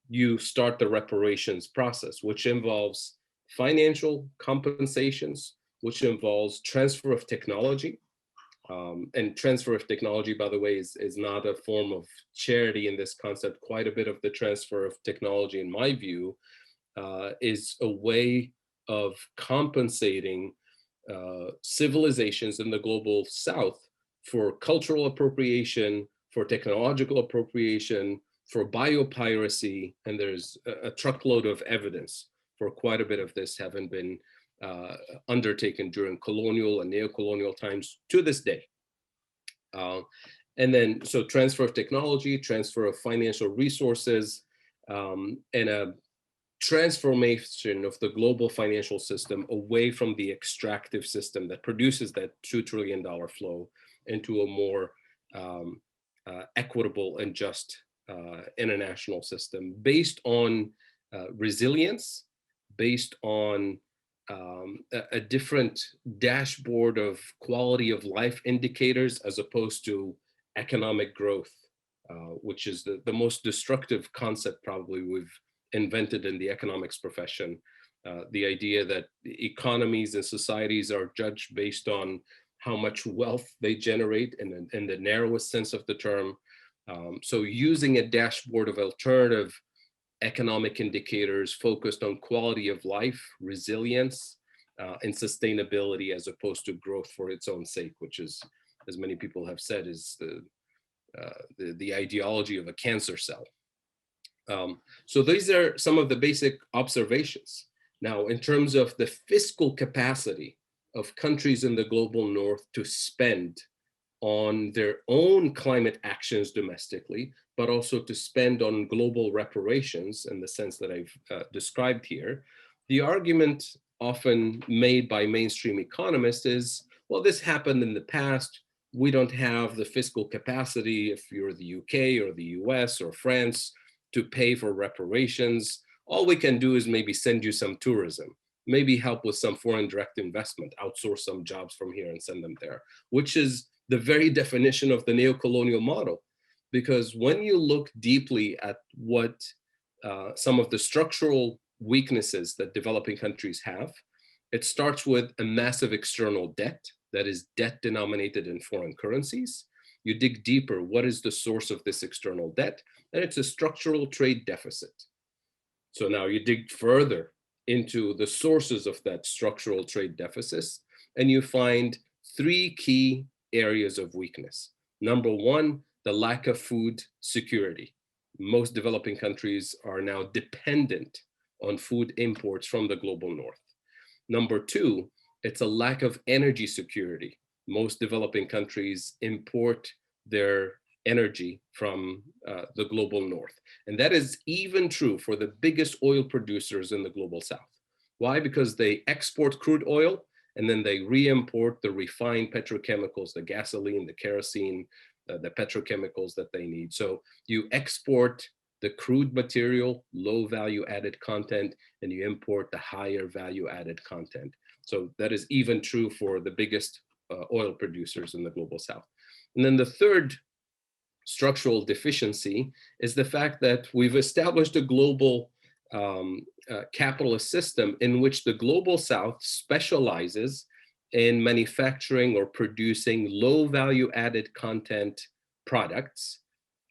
you start the reparations process, which involves financial compensations, which involves transfer of technology. And transfer of technology, by the way, is not a form of charity in this concept. Quite a bit of the transfer of technology, in my view, is a way of compensating civilizations in the global South for cultural appropriation, for technological appropriation, for biopiracy, and there's a truckload of evidence for quite a bit of this having been undertaken during colonial and neo-colonial times to this day. And then, so transfer of technology, transfer of financial resources, and a transformation of the global financial system away from the extractive system that produces that $2 trillion flow into a more equitable and just international system based on resilience, based on a different dashboard of quality of life indicators as opposed to economic growth, which is the most destructive concept probably we've invented in the economics profession. The idea that economies and societies are judged based on how much wealth they generate in the narrowest sense of the term. So using a dashboard of alternative economic indicators focused on quality of life, resilience, and sustainability as opposed to growth for its own sake, which is, as many people have said, is the ideology of a cancer cell. So these are some of the basic observations. Now, in terms of the fiscal capacity of countries in the global North to spend on their own climate actions domestically, but also to spend on global reparations in the sense that I've described here, the argument often made by mainstream economists is, well, this happened in the past. We don't have the fiscal capacity, if you're the UK or the US or France, to pay for reparations. All we can do is maybe send you some tourism, maybe help with some foreign direct investment, outsource some jobs from here and send them there, which is the very definition of the neo-colonial model. Because when you look deeply at what some of the structural weaknesses that developing countries have, it starts with a massive external debt, that is debt denominated in foreign currencies. You dig deeper, what is the source of this external debt? And it's a structural trade deficit. So now you dig further into the sources of that structural trade deficit, and you find 3 key areas of weakness. Number 1, the lack of food security. Most developing countries are now dependent on food imports from the global North. Number 2, it's a lack of energy security. Most developing countries import their energy from the global North. And that is even true for the biggest oil producers in the global South. Why? Because they export crude oil and then they re-import the refined petrochemicals, the gasoline, the kerosene, the petrochemicals that they need. So you export the crude material, low value added content, and you import the higher value added content. So that is even true for the biggest oil producers in the global south. And then the third structural deficiency is the fact that we've established a global capitalist system in which the global south specializes in manufacturing or producing low value added content products,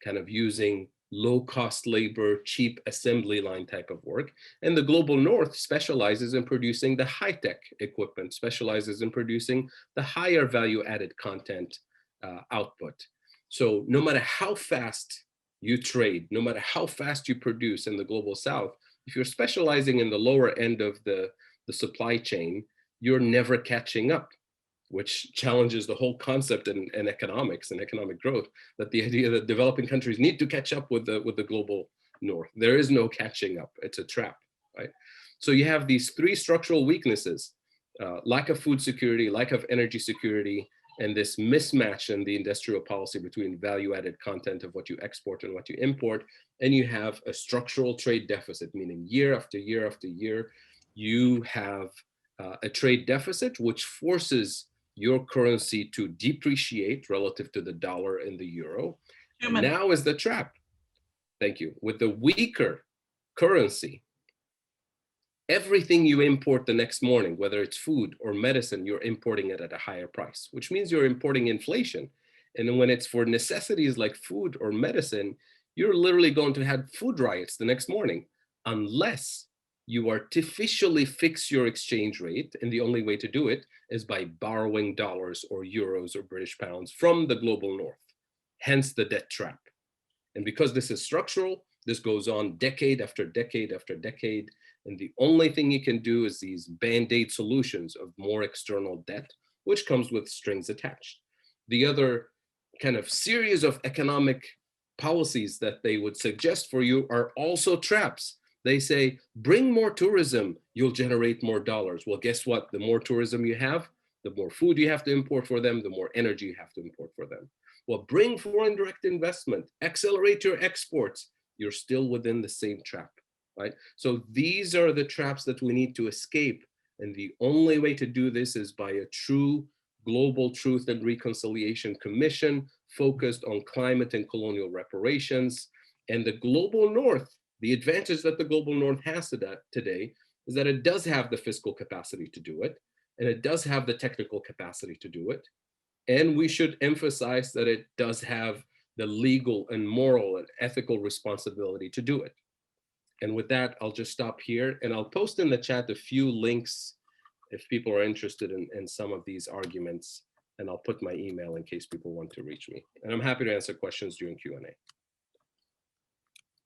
kind of using low cost labor, cheap assembly line type of work. And the global north specializes in producing the high tech equipment, specializes in producing the higher value added content output. So no matter how fast you trade, no matter how fast you produce in the global south, if you're specializing in the lower end of the supply chain, you're never catching up, which challenges the whole concept in economics and economic growth, that the idea that developing countries need to catch up with the global north. There is no catching up. It's a trap, right? So you have these three structural weaknesses: lack of food security, lack of energy security, and this mismatch in the industrial policy between value-added content of what you export and what you import. And you have a structural trade deficit, meaning year after year after year, you have a trade deficit, which forces your currency to depreciate relative to the dollar and the euro. And now is the trap. Thank you. With the weaker currency, everything you import the next morning, whether it's food or medicine, you're importing it at a higher price, which means you're importing inflation. And then when it's for necessities like food or medicine, you're literally going to have food riots the next morning, unless you artificially fix your exchange rate. And the only way to do it is by borrowing dollars or euros or British pounds from the global north, hence the debt trap. And because this is structural, this goes on decade after decade after decade. And the only thing you can do is these band-aid solutions of more external debt, which comes with strings attached. The other kind of series of economic policies that they would suggest for you are also traps. They say, bring more tourism, you'll generate more dollars. Well, guess what? The more tourism you have, the more food you have to import for them, the more energy you have to import for them. Well, bring foreign direct investment, accelerate your exports. You're still within the same trap, right? So these are the traps that we need to escape. And the only way to do this is by a true global truth and reconciliation commission focused on climate and colonial reparations. And the global north, the advantage that the global north has today is that it does have the fiscal capacity to do it, and it does have the technical capacity to do it. And we should emphasize that it does have the legal and moral and ethical responsibility to do it. And with that, I'll just stop here, and I'll post in the chat a few links if people are interested in some of these arguments, and I'll put my email in case people want to reach me. And I'm happy to answer questions during Q&A.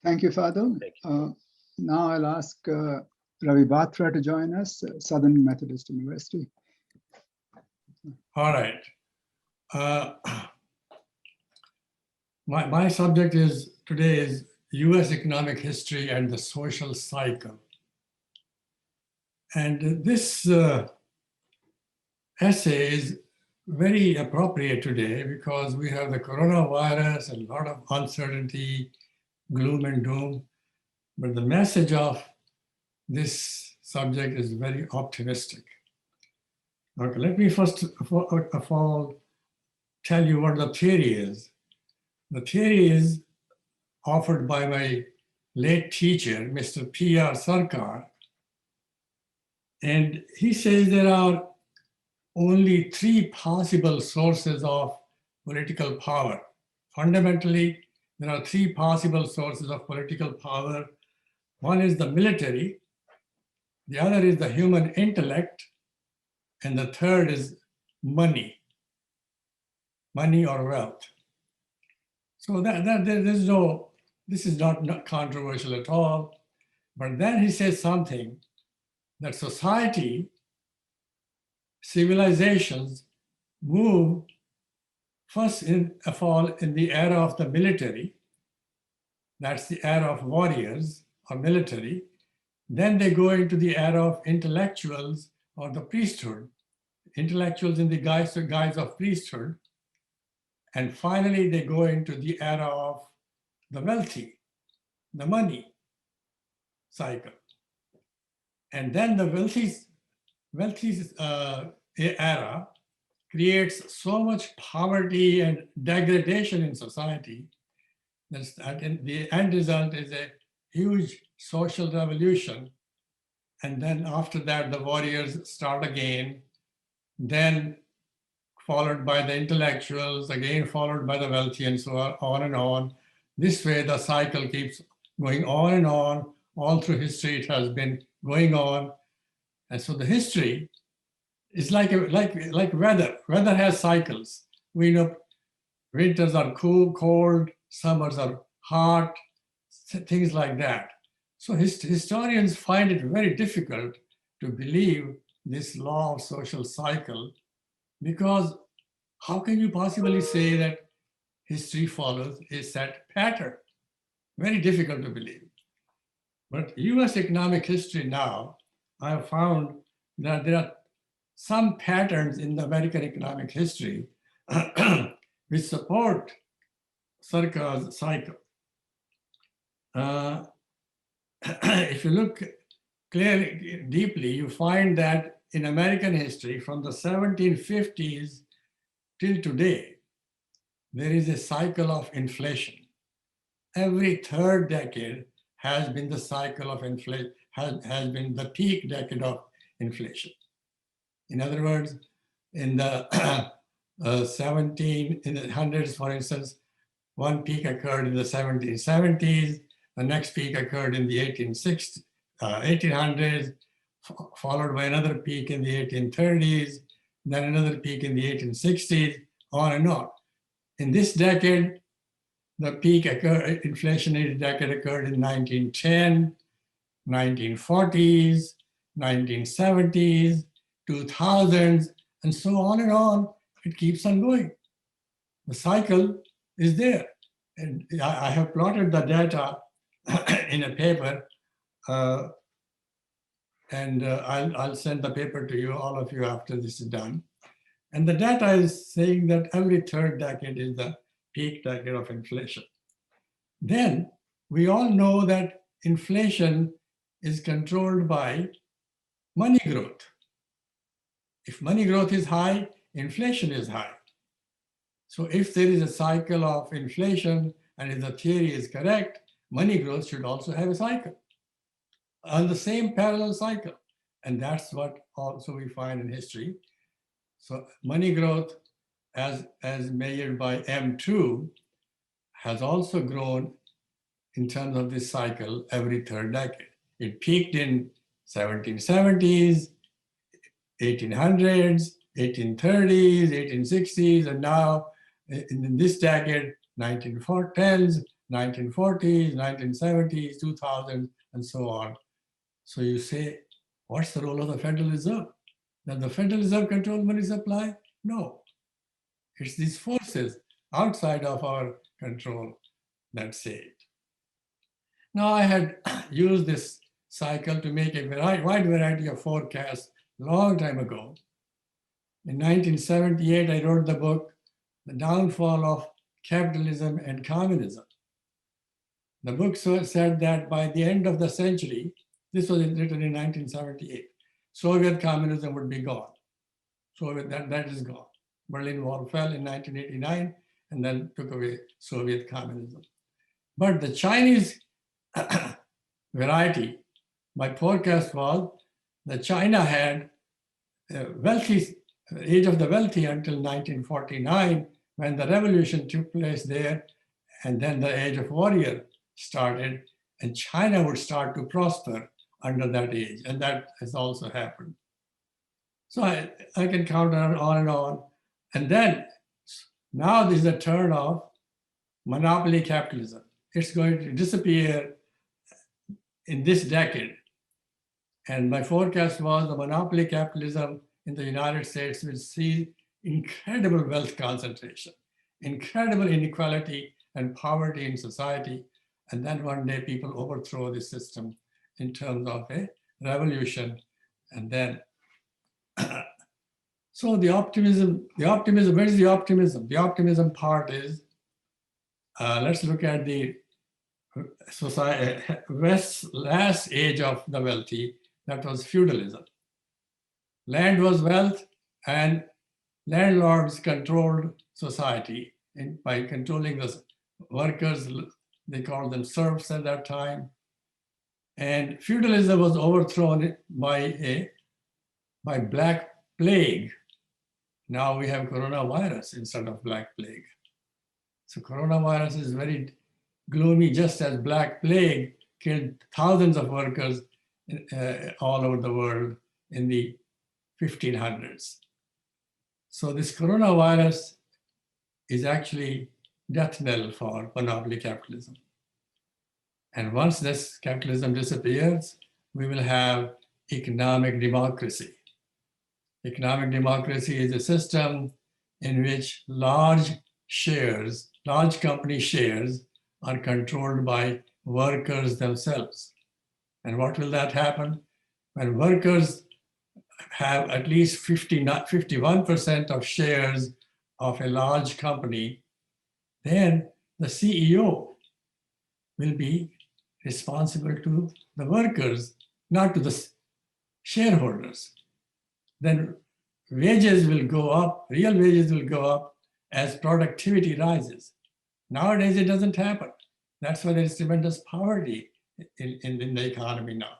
Thank you, Fadl. Thank you. Now I'll ask Ravi Batra to join us, Southern Methodist University. All right. My subject today is US economic history and the social cycle. And this essay is very appropriate today because we have the coronavirus, a lot of uncertainty, gloom and doom. But the message of this subject is very optimistic. Okay, let me first of all tell you what the theory is. The theory is offered by my late teacher, Mr. P.R. Sarkar. And he says there are only three possible sources of political power. Fundamentally, there are three possible sources of political power. One is the military, the other is the human intellect, and the third is money or wealth. So this is not controversial at all. But then he says something that society, civilizations move first of all in the era of the military. That's the era of warriors or military. Then they go into the era of intellectuals or the priesthood, intellectuals in the guise of priesthood. And finally, they go into the era of the wealthy, the money cycle. And then the wealthy era creates so much poverty and degradation in society that the end result is a huge social revolution. And then after that, the warriors start again, then followed by the intellectuals, again followed by the wealthy, and so on and on. This way, the cycle keeps going on and on. All through history, it has been going on. And so the history is like weather. Weather has cycles. We know winters are cold, summers are hot, things like that. So historians find it very difficult to believe this law of social cycle, because how can you possibly say that history follows a set pattern? Very difficult to believe. But US economic history now, I have found that there are some patterns in the American economic history which support Sarkar's cycle. If you look clearly, deeply, you find that in American history, from the 1750s till today, there is a cycle of inflation. Every third decade has been the cycle of inflation, has been the peak decade of inflation. In other words, in the 1700s, for instance, one peak occurred in the 1770s, the next peak occurred in the 1800s, followed by another peak in the 1830s, then another peak in the 1860s, on and on. In this decade, the peak inflationary decade occurred in 1910, 1940s, 1970s, 2000s, and so on and on. It keeps on going. The cycle is there. And I have plotted the data in a paper, and I'll send the paper to you, all of you, after this is done. And the data is saying that every third decade is the peak decade of inflation. Then we all know that inflation is controlled by money growth. If money growth is high, inflation is high. So if there is a cycle of inflation, and if the theory is correct, money growth should also have a cycle on the same parallel cycle. And that's what also we find in history. So money growth, as measured by M2, has also grown in terms of this cycle every third decade. It peaked in 1770s, 1800s, 1830s, 1860s, and now in this decade, 1910s, 1940s, 1970s, 2000s, and so on. So you say, what's the role of the Federal Reserve? Does the Federal Reserve control money supply? No. It's these forces outside of our control that say it. Now, I had used this cycle to make a wide variety of forecasts a long time ago. In 1978, I wrote the book, The Downfall of Capitalism and Communism. The book said that by the end of the century, this was written in 1978, Soviet communism would be gone. That is gone. Berlin Wall fell in 1989 and then took away Soviet communism. But the Chinese variety, my forecast was that China had wealthy, age of the wealthy until 1949, when the revolution took place there, and then the age of warrior started, and China would start to prosper under that age, and that has also happened. So I can count on and on. And then now there's a turn of monopoly capitalism. It's going to disappear in this decade. And my forecast was the monopoly capitalism in the United States will see incredible wealth concentration, incredible inequality and poverty in society. And then one day people overthrow the system in terms of a revolution. And then, So the optimism, where is the optimism? The optimism part is, let's look at the society, last age of the wealthy, that was feudalism. Land was wealth, and landlords controlled society by controlling the workers. They called them serfs at that time. And feudalism was overthrown by Black Plague. Now we have coronavirus instead of Black Plague. So coronavirus is very gloomy, just as Black Plague killed thousands of workers all over the world in the 1500s. So this coronavirus is actually death knell for monopoly capitalism. And once this capitalism disappears, we will have economic democracy. Economic democracy is a system in which large company shares are controlled by workers themselves. And what will that happen? When workers have at least 51% of shares of a large company, then the CEO will be responsible to the workers, not to the shareholders. Then wages will go up, real wages will go up as productivity rises. Nowadays, it doesn't happen. That's why there's tremendous poverty in the economy now.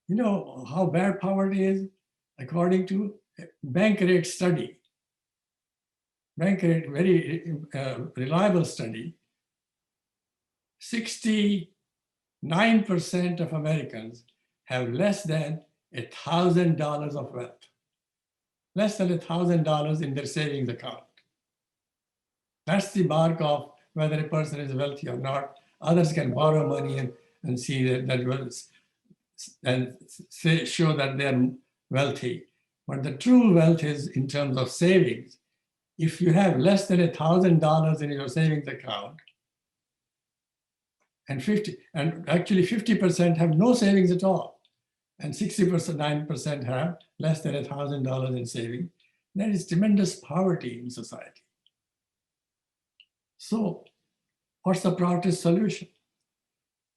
You know how bad poverty is? According to Bankrate study, Bankrate, very reliable study, 69% of Americans have less than $1,000 of wealth, less than $1,000 in their savings account. That's the mark of whether a person is wealthy or not. Others can borrow money and see that and show that they're wealthy. But the true wealth is in terms of savings. If you have less than $1,000 in your savings account, and actually 50% have no savings at all, and 9% have less than $1,000 in savings, there is tremendous poverty in society. So what's the Proudest solution?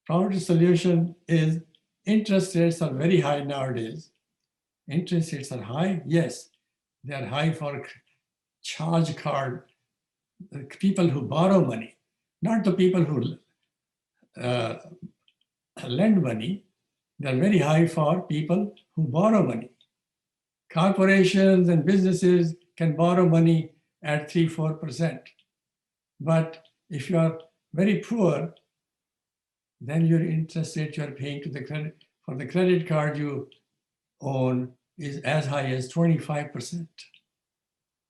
Proudest solution is interest rates are very high nowadays. Interest rates are high, yes. They are high for charge card, the people who borrow money, not the people who lend money. They're very high for people who borrow money. Corporations and businesses can borrow money at 3-4%. But if you are very poor, then your interest rate you are paying to the credit for the credit card you own is as high as 25%.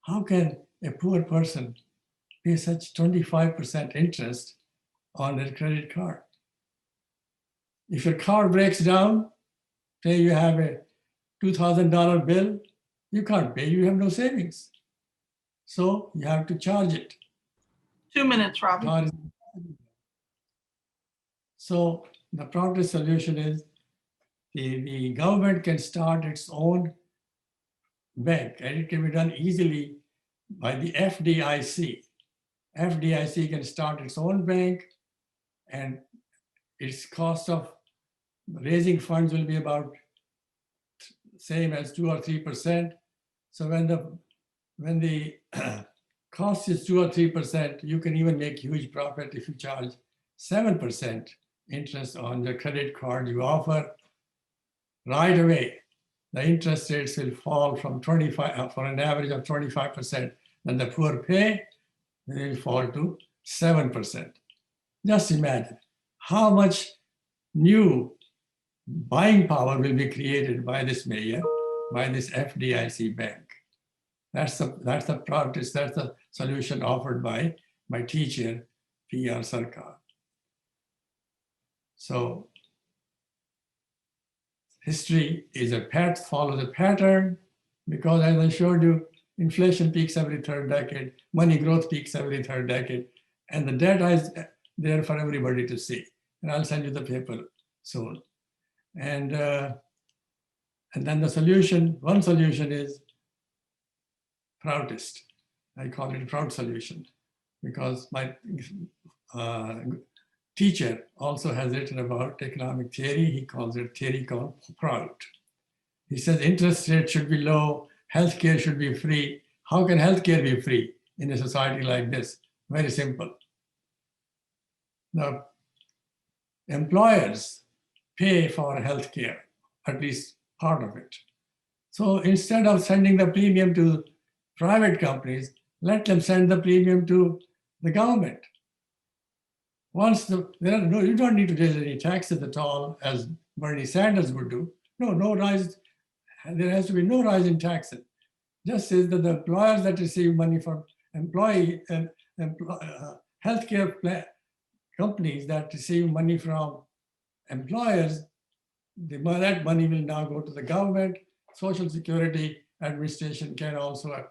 How can a poor person pay such 25% interest on their credit card? If your car breaks down, say you have a $2,000 bill, you can't pay, you have no savings. So you have to charge it. 2 minutes, Robbie. So the Proudest solution is the government can start its own bank, and it can be done easily by the FDIC. FDIC can start its own bank, and its cost of raising funds will be about same as 2 or 3%. So when the cost is 2 or 3%, you can even make huge profit if you charge 7% interest on the credit card you offer. Right away, the interest rates will fall from 25 for an average of 25%. Then the poor pay, they will fall to 7%. Just imagine how much new buying power will be created by this mayor, by this FDIC bank. That's the Proudest, that's the solution offered by my teacher, P.R. Sarkar. So history is follows a pattern, because as I showed you, inflation peaks every third decade, money growth peaks every third decade, and the data is there for everybody to see. And I'll send you the paper soon. And then the solution, one solution is proudest. I call it a proud solution because my teacher also has written about economic theory. He calls it theory called proud. He says interest rate should be low, healthcare should be free. How can healthcare be free in a society like this? Very simple. Now, employers pay for healthcare, at least part of it. So instead of sending the premium to private companies, let them send the premium to the government. Once you don't need to raise any taxes at all, as Bernie Sanders would do. No rise. There has to be no rise in taxes. Just says that the employers that receive money from healthcare companies that receive money from employers, that money will now go to the government. Social Security Administration can also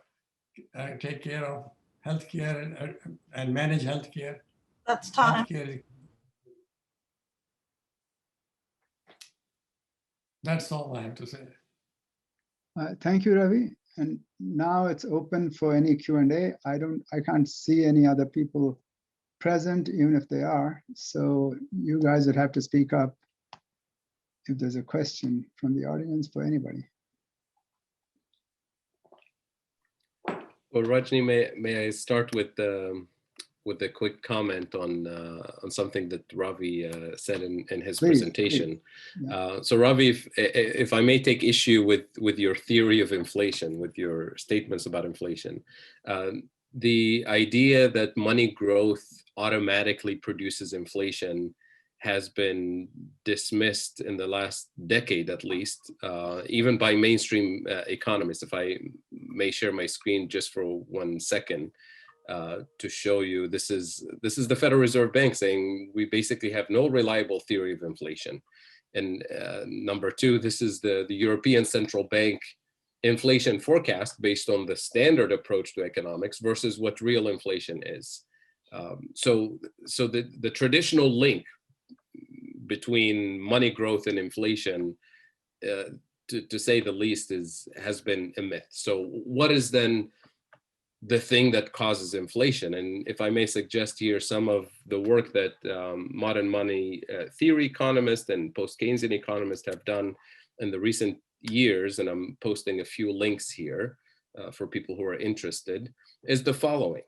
take care of healthcare and manage healthcare. That's time. That's all I have to say. Thank you, Ravi. And now it's open for any Q&A. I can't see any other people present, even if they are. So you guys would have to speak up if there's a question from the audience for anybody. Well, Rajni, may I start with a quick comment on something that Ravi said in his presentation. Please. Yeah. So Ravi, if I may take issue with your theory of inflation, with your statements about inflation, the idea that money growth automatically produces inflation has been dismissed in the last decade, at least, even by mainstream economists. If I may share my screen just for 1 second. To show you, this is the Federal Reserve Bank saying we basically have no reliable theory of inflation. And number two, this is the European Central Bank inflation forecast based on the standard approach to economics versus what real inflation is. So the traditional link between money growth and inflation, to say the least, has been a myth. So what is then the thing that causes inflation? And if I may suggest here some of the work that modern money theory economists and post-Keynesian economists have done in the recent years, and I'm posting a few links here for people who are interested, is the following: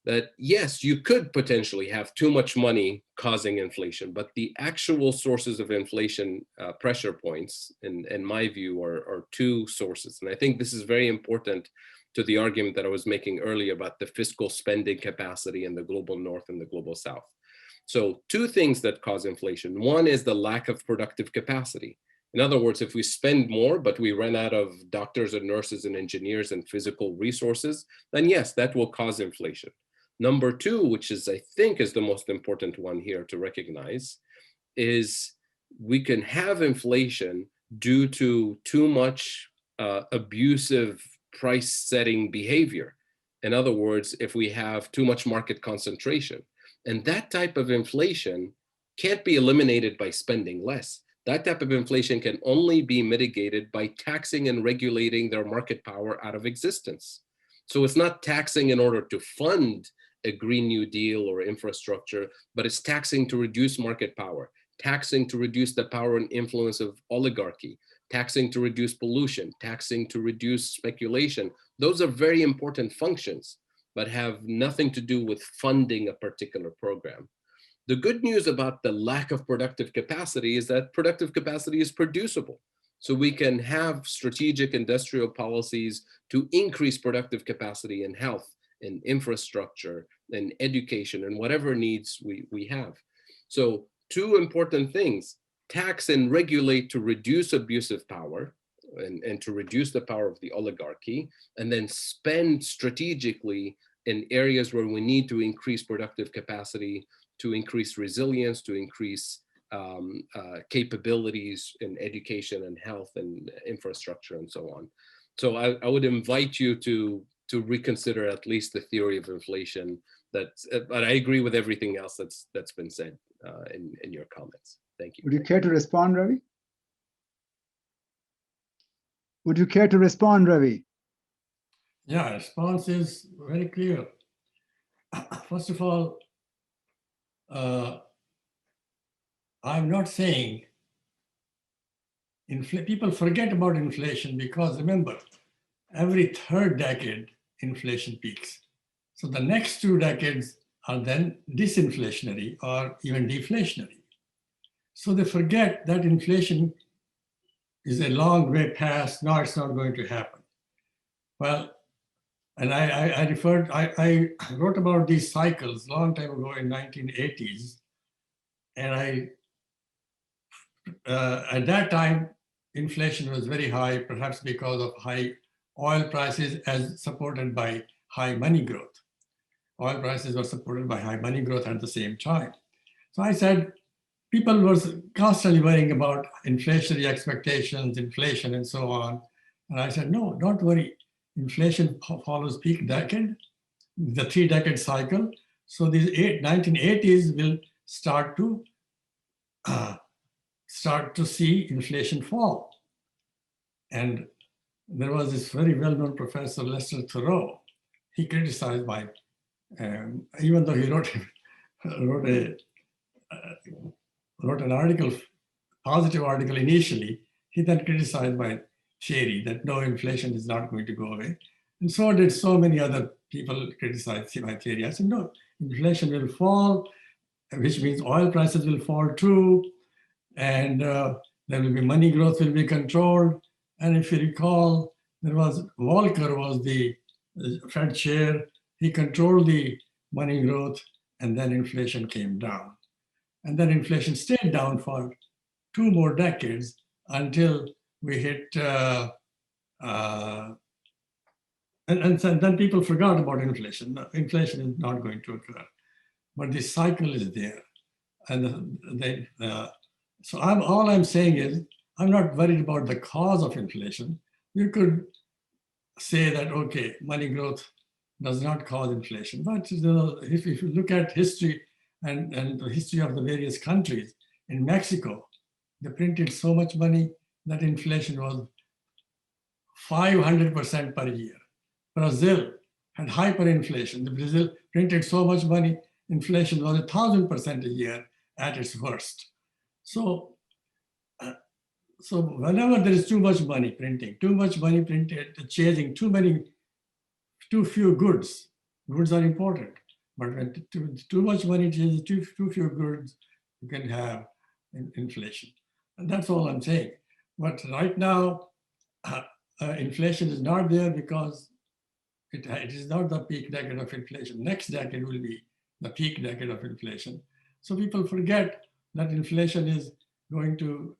that yes, you could potentially have too much money causing inflation, but the actual sources of inflation pressure points, in my view, are two sources. And I think this is very important to the argument that I was making earlier about the fiscal spending capacity in the global north and the global south. So two things that cause inflation. One is the lack of productive capacity. In other words, if we spend more, but we run out of doctors and nurses and engineers and physical resources, then yes, that will cause inflation. Number two, which is, I think, is the most important one here to recognize, is we can have inflation due to too much abusive price setting behavior. In other words, if we have too much market concentration, and that type of inflation can't be eliminated by spending less. That type of inflation can only be mitigated by taxing and regulating their market power out of existence. So it's not taxing in order to fund a Green New Deal or infrastructure, but it's taxing to reduce market power, taxing to reduce the power and influence of oligarchy, taxing to reduce pollution, taxing to reduce speculation. Those are very important functions, but have nothing to do with funding a particular program. The good news about the lack of productive capacity is that productive capacity is producible. So we can have strategic industrial policies to increase productive capacity in health, in infrastructure, in education, and whatever needs we have. So two important things: tax and regulate to reduce abusive power and to reduce the power of the oligarchy, and then spend strategically in areas where we need to increase productive capacity, to increase resilience, to increase capabilities in education and health and infrastructure and so on. So I would invite you to reconsider at least the theory of inflation. But I agree with everything else that's been said in your comments. Thank you. Would you care to respond, Ravi? Would you care to respond, Ravi? Yeah, response is very clear. First of all, I'm not saying people forget about inflation because remember, every third decade, inflation peaks. So the next 2 decades are then disinflationary or even deflationary. So they forget that inflation is a long way past. No, it's not going to happen. Well, and I wrote about these cycles long time ago in 1980s. And at that time, inflation was very high, perhaps because of high oil prices as supported by high money growth. Oil prices were supported by high money growth at the same time. So I said, people were constantly worrying about inflationary expectations, inflation, and so on. And I said, no, don't worry. Inflation follows peak decade, the 3-decade cycle. So these 1980s will start to see inflation fall. And there was this very well-known professor, Lester Thoreau. He criticized my, even though he wrote an article, positive article initially, he then criticized my theory that no, inflation is not going to go away. And so did so many other people criticize my theory. I said, no, inflation will fall, which means oil prices will fall too, and there will be money growth will be controlled. And if you recall, Volcker was the Fed chair. He controlled the money growth, and then inflation came down. And then inflation stayed down for 2 more decades until we hit, and then people forgot about inflation. Inflation is not going to occur, but the cycle is there. And so all I'm saying is, I'm not worried about the cause of inflation. You could say that, okay, money growth does not cause inflation. But if you look at history and the history of the various countries, in Mexico, they printed so much money that inflation was 500% per year. Brazil had hyperinflation. Brazil printed so much money, inflation was 1,000% a year at its worst. So whenever there is too much money printed, chasing too few goods are important. But when too much money chases too few goods, you can have inflation. And that's all I'm saying. But right now, inflation is not there because it is not the peak decade of inflation. Next decade will be the peak decade of inflation. So people forget that inflation is going to,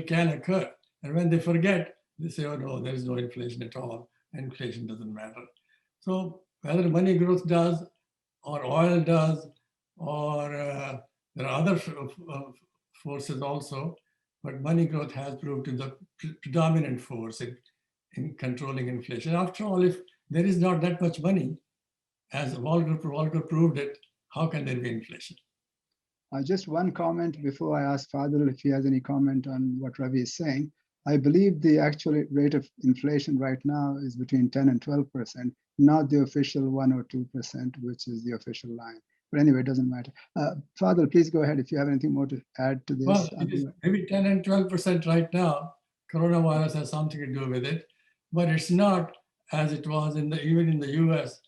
can occur. And when they forget, they say, oh no, there is no inflation at all. Inflation doesn't matter. So whether money growth does, or oil does, or there are other forces also, but money growth has proved to be the predominant force in controlling inflation. After all, if there is not that much money, as Volcker proved it, how can there be inflation? Just one comment before I ask Fadil if he has any comment on what Ravi is saying. I believe the actual rate of inflation right now is between 10 and 12%, not the official 1 or 2%, which is the official line. But anyway, it doesn't matter. Fadil, please go ahead if you have anything more to add to this. Well, it is maybe 10 and 12% right now. Coronavirus has something to do with it, but it's not as it was even in the US,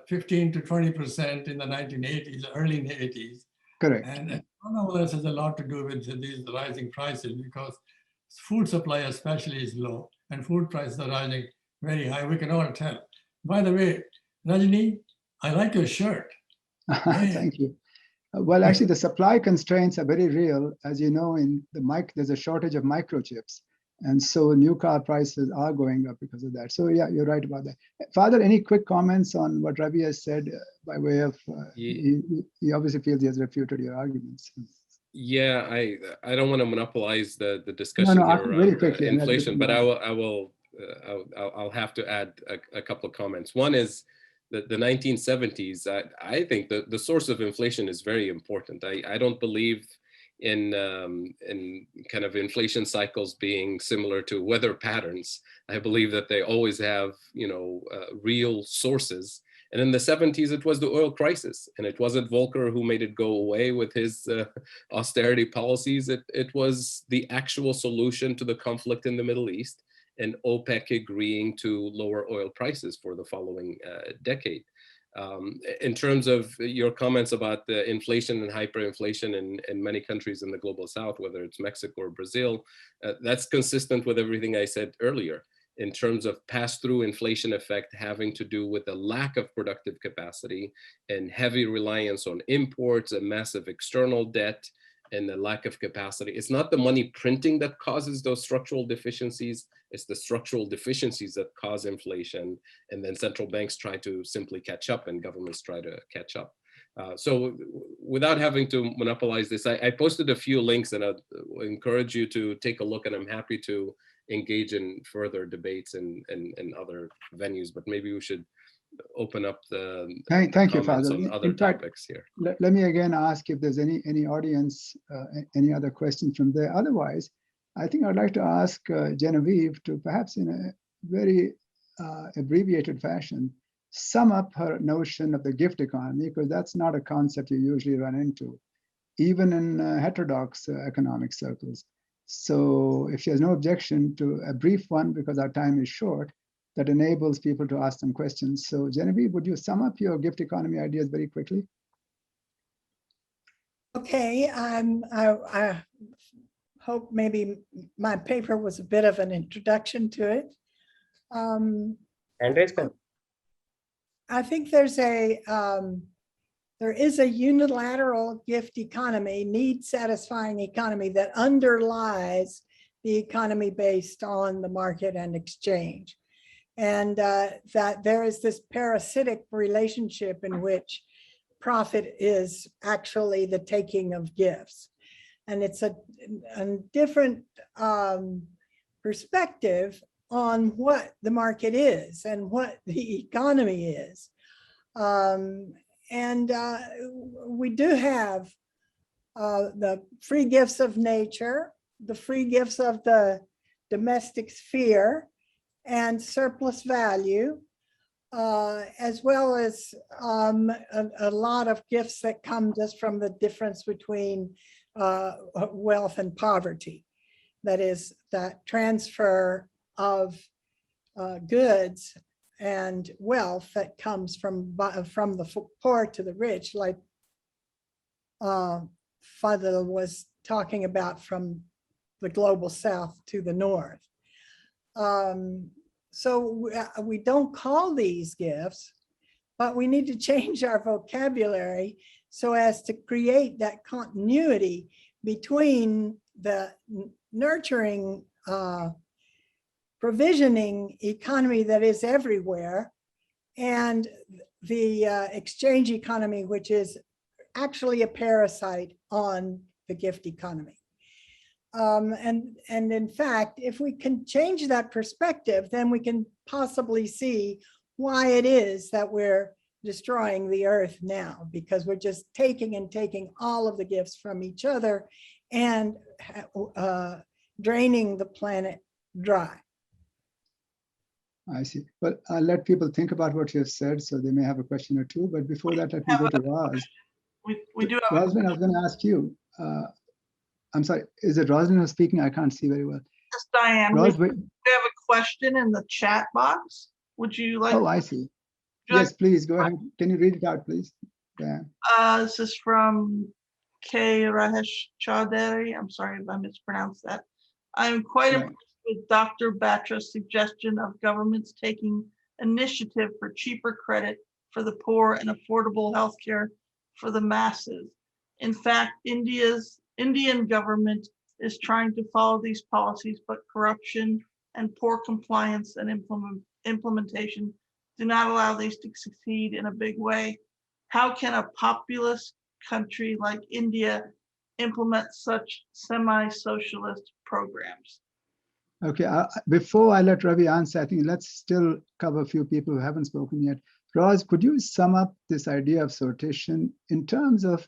15 to 20% in the 1980s, early 80s. Correct. And coronavirus has a lot to do with these rising prices because food supply especially is low and food prices are rising very high. We can all tell. By the way, Rajni, I like your shirt. Thank you. Well, actually, the supply constraints are very real. As you know, there's a shortage of microchips. And so new car prices are going up because of that. So yeah, you're right about that. Father, any quick comments on what Ravi has said by way of, he obviously feels he has refuted your arguments. Yeah, I don't want to monopolize the discussion here around quickly, inflation, but I'll have to add a couple of comments. One is that the 1970s, I think the source of inflation is very important. I don't believe in kind of inflation cycles being similar to weather patterns. I believe that they always have, real sources. And in the 70s, it was the oil crisis, and it wasn't Volcker who made it go away with his austerity policies. It was the actual solution to the conflict in the Middle East, and OPEC agreeing to lower oil prices for the following decade. In terms of your comments about the inflation and hyperinflation in many countries in the global south, whether it's Mexico or Brazil, that's consistent with everything I said earlier in terms of pass-through inflation effect having to do with the lack of productive capacity and heavy reliance on imports and massive external debt and the lack of capacity. It's not the money printing that causes those structural deficiencies, it's the structural deficiencies that cause inflation, and then central banks try to simply catch up and governments try to catch up. So without having to monopolize this, I posted a few links, and I encourage you to take a look, and I'm happy to engage in further debates in other venues, but maybe we should open up the thank you, Father. on other topics here. Let me again ask if there's any audience, any other questions from there. Otherwise, I think I'd like to ask Genevieve to perhaps in a very abbreviated fashion, sum up her notion of the gift economy, because that's not a concept you usually run into, even in heterodox economic circles. So if she has no objection to a brief one, because our time is short, that enables people to ask some questions. So Genevieve, would you sum up your gift economy ideas very quickly? Okay, I hope maybe my paper was a bit of an introduction to it. I think there is a unilateral gift economy, need-satisfying economy that underlies the economy based on the market and exchange. And that there is this parasitic relationship in which profit is actually the taking of gifts. And it's a different perspective on what the market is and what the economy is. We do have the free gifts of nature, the free gifts of the domestic sphere, and surplus value, as well as a lot of gifts that come just from the difference between wealth and poverty. That is, that transfer of goods and wealth that comes from the poor to the rich, like Fadl was talking about, from the global south to the north. So we don't call these gifts, but we need to change our vocabulary so as to create that continuity between the nurturing, provisioning economy that is everywhere and the exchange economy, which is actually a parasite on the gift economy. And in fact, if we can change that perspective, then we can possibly see why it is that we're destroying the earth now, because we're just taking and taking all of the gifts from each other and draining the planet dry. I see. Well, I'll let people think about what you have said, so they may have a question or two. But before that, let me go to Roz. We do have Rosalind, I was going to ask you. I'm sorry, is it Rosalind who's speaking? I can't see very well. Yes, Diane. Ros, we have a question in the chat box. Would you like? Oh, I see. Yes, please go ahead. Can you read it out, please? Yeah. This is from K. Rahesh Chaudhary. I'm sorry if I mispronounced that. I'm quite impressed with Dr. Batra's suggestion of governments taking initiative for cheaper credit for the poor and affordable healthcare for the masses. In fact, Indian government is trying to follow these policies, but corruption and poor compliance and implementation do not allow these to succeed in a big way. How can a populous country like India implement such semi-socialist programs? Okay, before I let Ravi answer, I think let's still cover a few people who haven't spoken yet. Roz, could you sum up this idea of sortition in terms of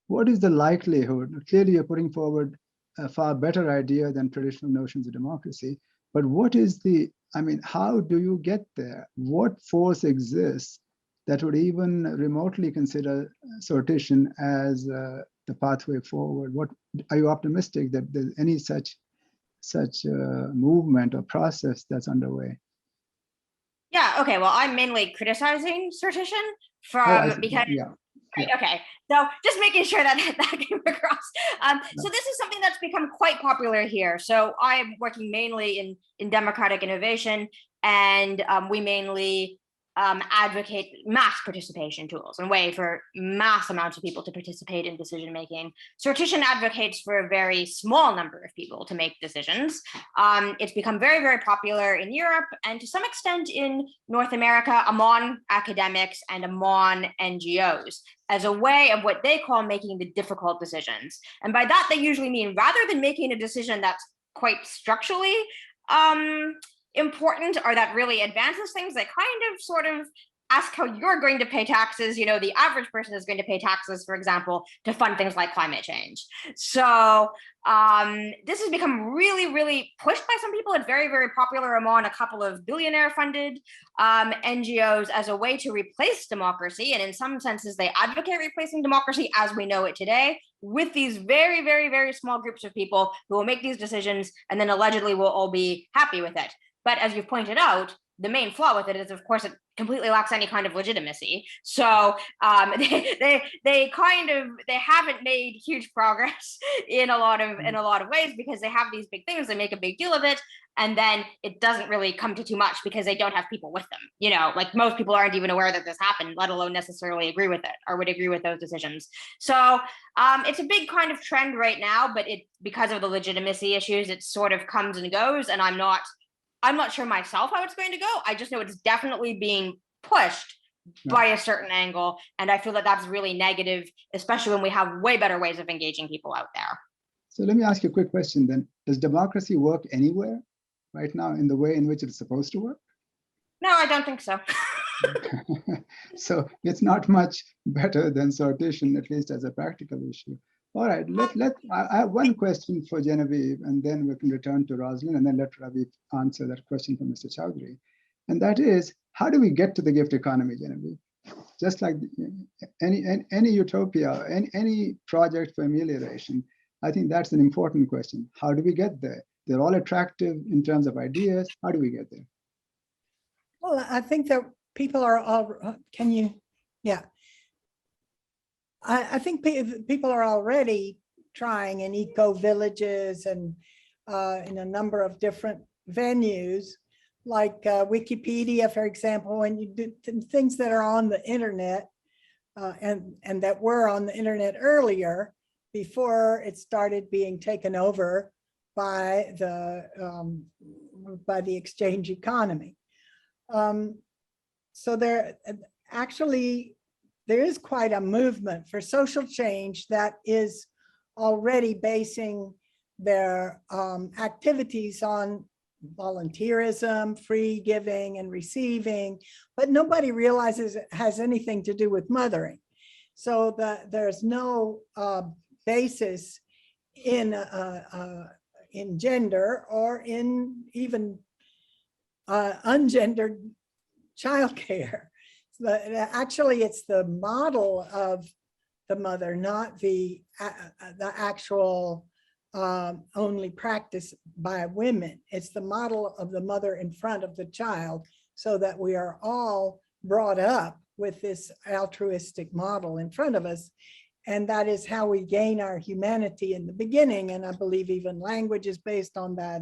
what is the likelihood? Clearly, you're putting forward a far better idea than traditional notions of democracy. But what is the, I mean, how do you get there? What force exists that would even remotely consider sortition as the pathway forward? What are you optimistic that there's any such movement or process that's underway? Yeah, okay, well, I'm mainly criticizing sortition from because yeah. Right, okay, so just making sure that that came across. So this is something that's become quite popular here. So I'm working mainly in democratic innovation, and we mainly advocate mass participation tools and way for mass amounts of people to participate in decision making. Sortition advocates for a very small number of people to make decisions. It's become very, very popular in Europe and to some extent in North America among academics and among NGOs as a way of what they call making the difficult decisions. And by that, they usually mean rather than making a decision that's quite structurally important or that really advances things, that kind of sort of ask how you're going to pay taxes. You know, the average person is going to pay taxes, for example, to fund things like climate change. So this has become really, really pushed by some people. It's very, very popular among a couple of billionaire funded NGOs as a way to replace democracy. And in some senses, they advocate replacing democracy as we know it today with these very, very, very small groups of people who will make these decisions and then allegedly will all be happy with it. But as you've pointed out, the main flaw with it is, of course, it completely lacks any kind of legitimacy. So they haven't made huge progress in a lot of ways because they have these big things. They make a big deal of it, and then it doesn't really come to too much because they don't have people with them. You know, like most people aren't even aware that this happened, let alone necessarily agree with it or would agree with those decisions. So it's a big kind of trend right now, but it because of the legitimacy issues, it sort of comes and goes, and I'm not sure myself how it's going to go. I just know it's definitely being pushed by a certain angle. And I feel that that's really negative, especially when we have way better ways of engaging people out there. So let me ask you a quick question then. Does democracy work anywhere right now in the way in which it's supposed to work? No, I don't think so. So it's not much better than sortition, at least as a practical issue. All right, I have one question for Genevieve, and then we can return to Rosalind, and then let Ravi answer that question from Mr. Chowdhury. And that is, how do we get to the gift economy, Genevieve? Just like any utopia, any project for amelioration, I think that's an important question. How do we get there? They're all attractive in terms of ideas. How do we get there? Well, I think that people are all, I think people are already trying in eco-villages and in a number of different venues, like Wikipedia, for example, and you do things that are on the internet and that were on the internet earlier before it started being taken over by the exchange economy. So there is quite a movement for social change that is already basing their activities on volunteerism, free giving and receiving, but nobody realizes it has anything to do with mothering. So that there's no basis in gender or in even ungendered childcare. Actually, it's the model of the mother, not the actual only practice by women. It's the model of the mother in front of the child, so that we are all brought up with this altruistic model in front of us. And that is how we gain our humanity in the beginning. And I believe even language is based on that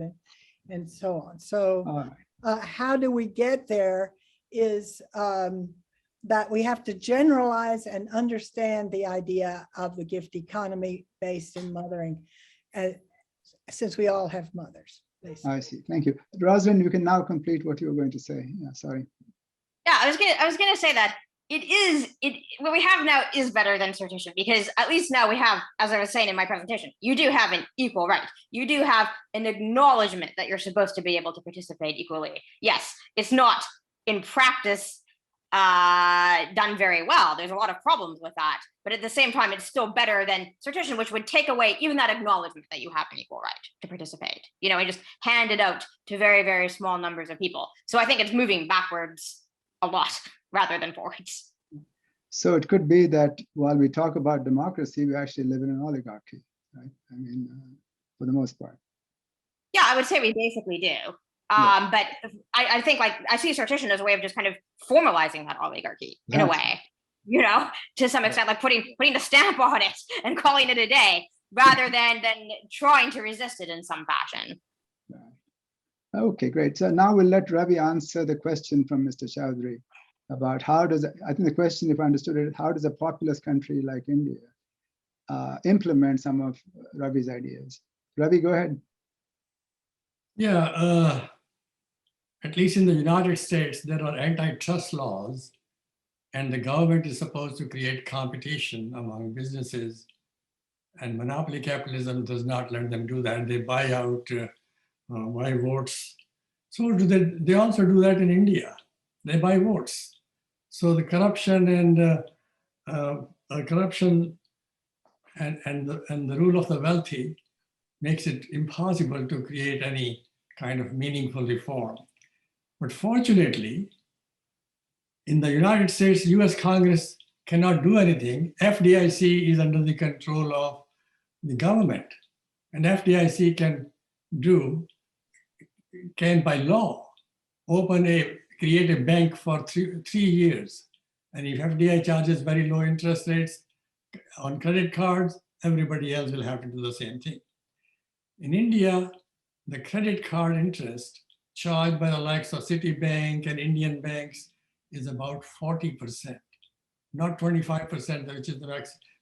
and so on. So how do we get there is that we have to generalize and understand the idea of the gift economy based in mothering, since we all have mothers. Basically. I see. Thank you. Rosalind, you can now complete what you were going to say. Yeah, sorry. Yeah, I was gonna say that what we have now is better than sortition, because at least now we have, as I was saying in my presentation, you do have an equal right. You do have an acknowledgement that you're supposed to be able to participate equally. Yes, it's not in practice done very well. There's a lot of problems with that, but at the same time, it's still better than sortition, which would take away even that acknowledgement that you have an equal right to participate, and just hand it out to very, very small numbers of people. So I think it's moving backwards a lot rather than forwards. So it could be that while we talk about democracy, we actually live in an oligarchy, right? I mean, for the most part. Yeah, I would say we basically do. But I think I see sortition as a way of just kind of formalizing that oligarchy in a way, to some extent, like putting the stamp on it and calling it a day rather than trying to resist it in some fashion. Okay, great. So now we'll let Ravi answer the question from Mr. Chowdhury about I think the question, if I understood it, how does a populous country like India implement some of Ravi's ideas? Ravi, go ahead. Yeah, at least in the United States, there are antitrust laws, and the government is supposed to create competition among businesses, and monopoly capitalism does not let them do that. They buy out, buy votes. So they also do that in India. They buy votes. So the corruption and the rule of the wealthy makes it impossible to create any kind of meaningful reform. But fortunately, in the United States, US Congress cannot do anything. FDIC is under the control of the government. And FDIC can by law create a bank for three years. And if FDI charges very low interest rates on credit cards, everybody else will have to do the same thing. In India, the credit card interest charged by the likes of Citibank and Indian banks is about 40%, not 25%, which is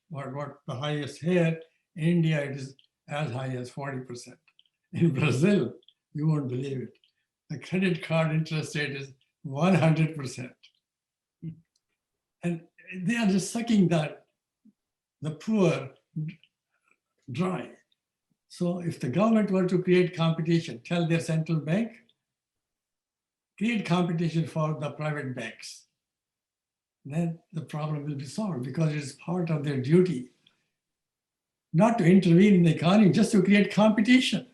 what the highest here. In India, it is as high as 40%. In Brazil, you won't believe it. The credit card interest rate is 100%. And they are just sucking the poor dry. So if the government were to create competition, tell their central bank, create competition for the private banks, then the problem will be solved because it is part of their duty not to intervene in the economy, just to create competition.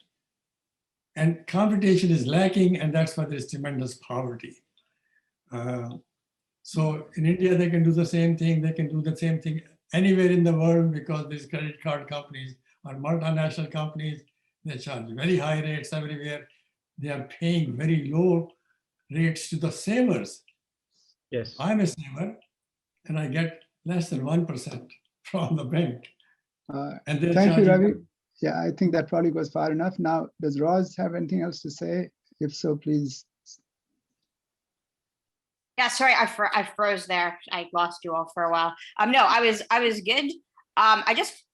And competition is lacking, and that's why there's tremendous poverty. So in India, they can do the same thing. They can do the same thing anywhere in the world because these credit card companies are multinational companies. They charge very high rates everywhere. They are paying very low rates to the savers. Yes. I'm a saver, and I get less than 1% from the bank. And thank you, Ravi. Yeah, I think that probably goes far enough. Now, does Roz have anything else to say? If so, please. Yeah, sorry, I froze there. I lost you all for a while. No, I was good.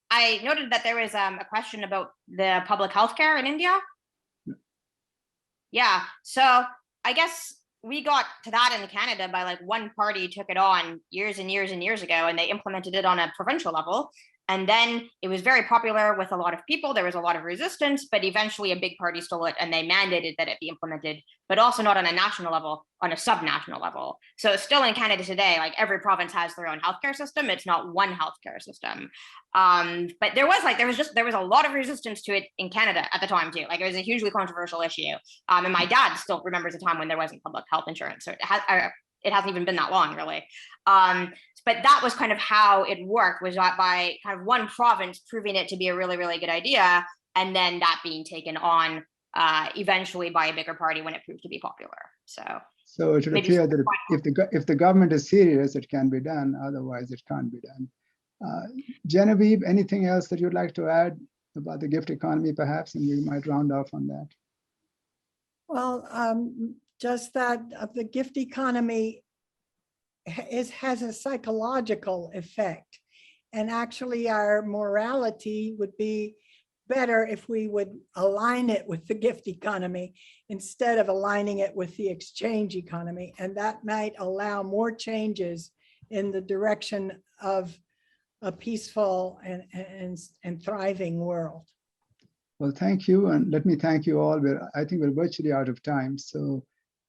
I noted that there was a question about the public health care in India. Yeah, so I guess we got to that in Canada by one party took it on years and years and years ago, and they implemented it on a provincial level. And then it was very popular with a lot of people. There was a lot of resistance, but eventually a big party stole it and they mandated that it be implemented, but also not on a national level, on a subnational level. So still in Canada today, every province has their own healthcare system. It's not one healthcare system. But there was a lot of resistance to it in Canada at the time too. It was a hugely controversial issue. And my dad still remembers a time when there wasn't public health insurance. So it hasn't even been that long, really. But that was kind of how it worked, was by kind of one province proving it to be a really, really good idea, and then that being taken on eventually by a bigger party when it proved to be popular. So it should appear that if the government is serious, it can be done. Otherwise, it can't be done. Genevieve, anything else that you'd like to add about the gift economy, perhaps, and we might round off on that? Well, just that the gift economy has a psychological effect, and actually our morality would be better if we would align it with the gift economy instead of aligning it with the exchange economy, and that might allow more changes in the direction of a peaceful and thriving world. Well, thank you, and let me thank you all. I think we're virtually out of time, so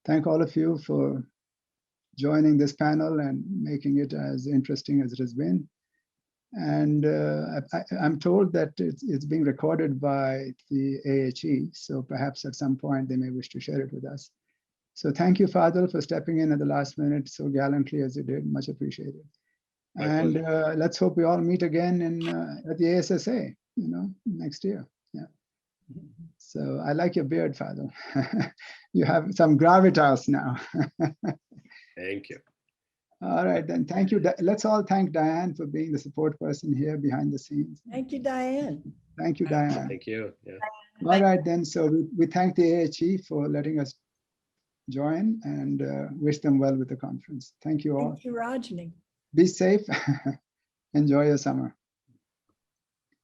thank all of you for joining this panel and making it as interesting as it has been. And I'm told that it's being recorded by the AHE, so perhaps at some point they may wish to share it with us. So thank you, Fadil, for stepping in at the last minute so gallantly as you did. Much appreciated. And let's hope we all meet again at the ASSA, next year. Yeah. So I like your beard, Fadil. You have some gravitas now. Thank you. All right, then. Thank you. Let's all thank Diane for being the support person here behind the scenes. Thank you, Diane. Thank you, Diane. Thank you. Yeah. All right, then. So we thank the AHE for letting us join and wish them well with the conference. Thank you all. Thank you, Rajni. Be safe. Enjoy your summer.